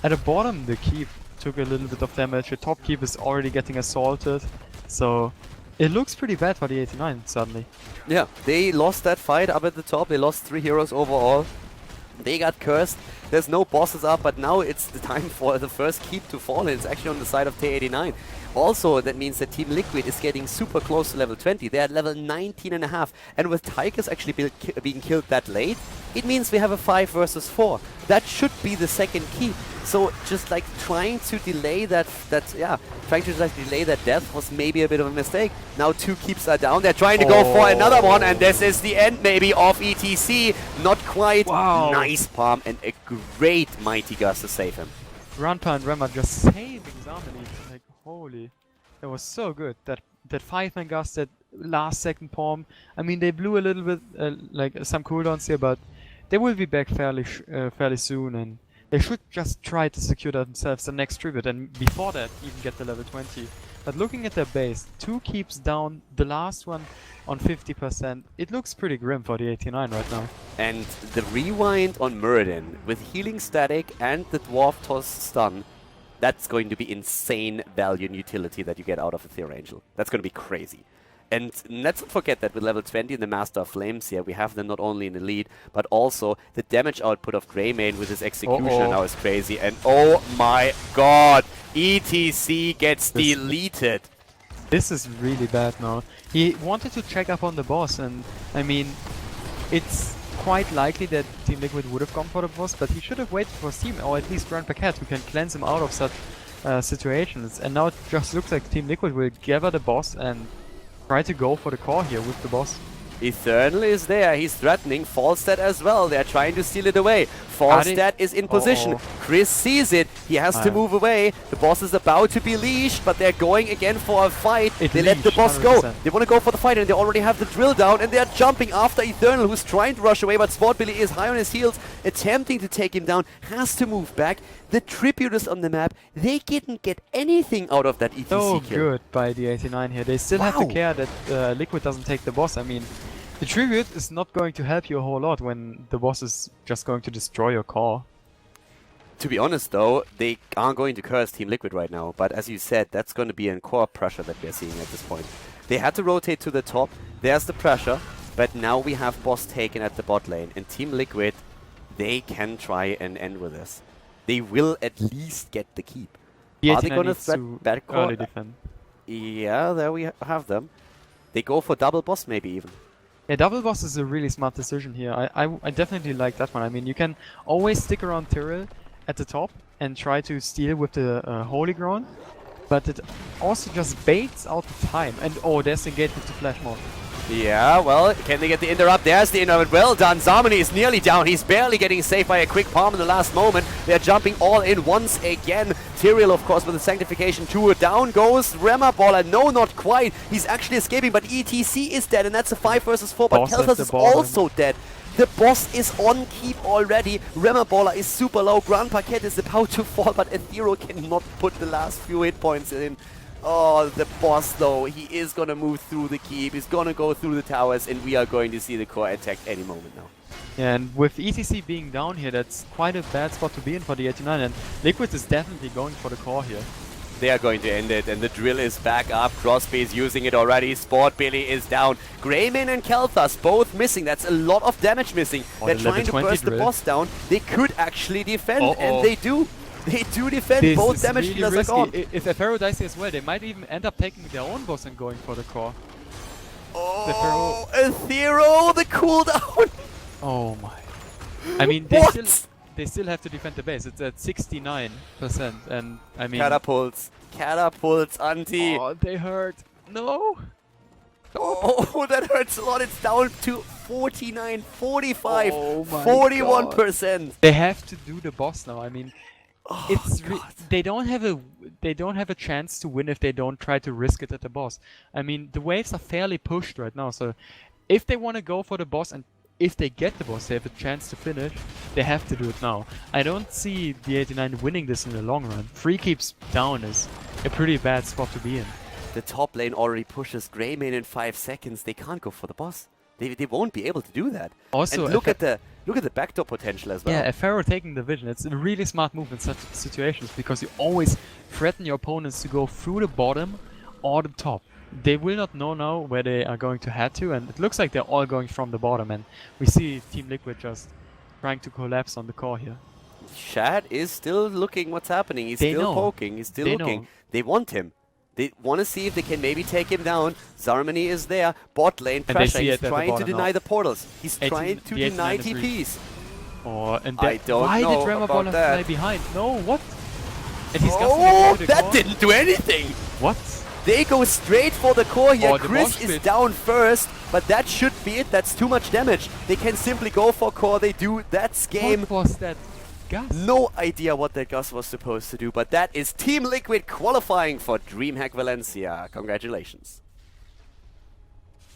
At the bottom, the keep took a little bit of damage. The top keep is already getting assaulted. So it looks pretty bad for the 89 suddenly. Yeah, they lost that fight up at the top. They lost 3 heroes overall. They got cursed. There's no bosses up, but now it's the time for the first keep to fall. It's actually on the side of Teh89. Also, that means that TeamLiquid is getting super close to level 20. They're at level 19.5. And with Tigers actually being killed that late, it means we have a 5 versus 4. That should be the second keep. So just like trying to delay trying to like delay that death was maybe a bit of a mistake. Now 2 keeps are down. They're trying to go for another one, and this is the end maybe of ETC. Not quite. Wow. Nice palm and a great Mighty Gust to save him. Grandpa and Rema just saving Zamini. Like, holy. That was so good. That 5-man gust, that last second palm. I mean, they blew a little bit, like some cooldowns here, but they will be back fairly soon, and they should just try to secure themselves the next tribute, and before that, even get the level 20. But looking at their base, 2 keeps down, the last one on 50%. It looks pretty grim for the 89 right now. And the rewind on Muradin with healing static and the dwarf toss stun, that's going to be insane value and utility that you get out of Ethereal Angel. That's going to be crazy. And let's not forget that with level 20 in the Master of Flames here, we have them not only in the lead, but also the damage output of Greymane with his execution now is crazy. And oh my god, ETC gets deleted. This is really bad now. He wanted to check up on the boss, and I mean, it's quite likely that TeamLiquid would have gone for the boss, but he should have waited for Steam, or at least Grand Paquette, who can cleanse him out of such situations. And now it just looks like TeamLiquid will gather the boss and try to go for the core here with the boss. Eternal is there, he's threatening. Falstad as well, they're trying to steal it away. Falstad is in position. Chris sees it, he has to move away. The boss is about to be leashed, but they're going again for a fight. They let the boss 100%. Go. They want to go for the fight, and they already have the drill down, and they're jumping after Eternal, who's trying to rush away, but Sportbilly is high on his heels, attempting to take him down, has to move back. The tribute is on the map. They didn't get anything out of that ETC so kill. Good by the 89 here. They still have to care that Liquid doesn't take the boss. I mean, the tribute is not going to help you a whole lot when the boss is just going to destroy your core. To be honest though, they are going to curse TeamLiquid right now, but as you said, that's going to be a core pressure that we're seeing at this point. They had to rotate to the top, there's the pressure, but now we have boss taken at the bot lane, and TeamLiquid, they can try and end with this. They will at least get the keep. Are they going to threat backcourt? Yeah, there we have them. They go for double boss maybe even. Yeah, double boss is a really smart decision here. I definitely like that one. I mean, you can always stick around Tyrell at the top and try to steal with the Holy Ground, but it also just baits out the time. And oh, there's the gate with the flash mode. Yeah, well, can they get the interrupt? There's the interrupt. Well done. Zamini is nearly down. He's barely getting saved by a quick palm in the last moment. They're jumping all in once again. Tyrael, of course, with the Sanctification 2. Down goes Rema Baller. No, not quite. He's actually escaping, but ETC is dead, and that's a 5 versus 4. But Kelthas is also dead. The boss is on keep already. Rema Baller is super low. Grand Paquette is about to fall, but Ethereal cannot put the last few hit points in. Oh, the boss though, he is gonna move through the keep, he's gonna go through the towers, and we are going to see the core attack any moment now. Yeah, and with ETC being down here, that's quite a bad spot to be in for the 89, and Liquid is definitely going for the core here. They are going to end it, and the drill is back up. Crosby is using it already. Sportbilly is down. Greymane and Kelthas both missing. That's a lot of damage missing. They're trying to burst the boss down. They could actually defend, and they do. They do defend. This both damage really dealers are gone. If Aphero dies here as well, they might even end up taking their own boss and going for the core. Oh, Ethereal, the cooldown! Oh my. I mean, they still have to defend the base. It's at 69%, and I mean... Catapults, Auntie! Oh, they hurt. No! Oh, that hurts a lot. It's down to 49, 45, oh 41%. God. They have to do the boss now. I mean, it's they don't have a chance to win if they don't try to risk it at the boss. I mean, the waves are fairly pushed right now, so if they want to go for the boss and if they get the boss, they have a chance to finish. They have to do it now. I don't see the 89 winning this in the long run. 3 keeps down is a pretty bad spot to be in. The top lane already pushes Greymane in 5 seconds. They can't go for the boss. They won't be able to do that. Also, and look at the backdoor potential as well. Yeah, a Pharaoh taking the vision, it's a really smart move in such situations because you always threaten your opponents to go through the bottom or the top. They will not know now where they are going to head to, and it looks like they're all going from the bottom, and we see TeamLiquid just trying to collapse on the core here. Shad is still looking what's happening. He's still poking. He's still looking. They want him. They want to see if they can maybe take him down. Zarmany is there. Bot lane pressure. He's trying to deny the portals. He's trying to deny TPs. I don't why know did Dreamhack about Valencia that. fly behind? No, what? And he's that didn't do anything. What? They go straight for the core here. Chris is pit. down first, but that should be it. That's too much damage. They can simply go for core. They do. That's game. What was that? Gus? No idea what that Gus was supposed to do, but that is TeamLiquid qualifying for Dreamhack Valencia. Congratulations.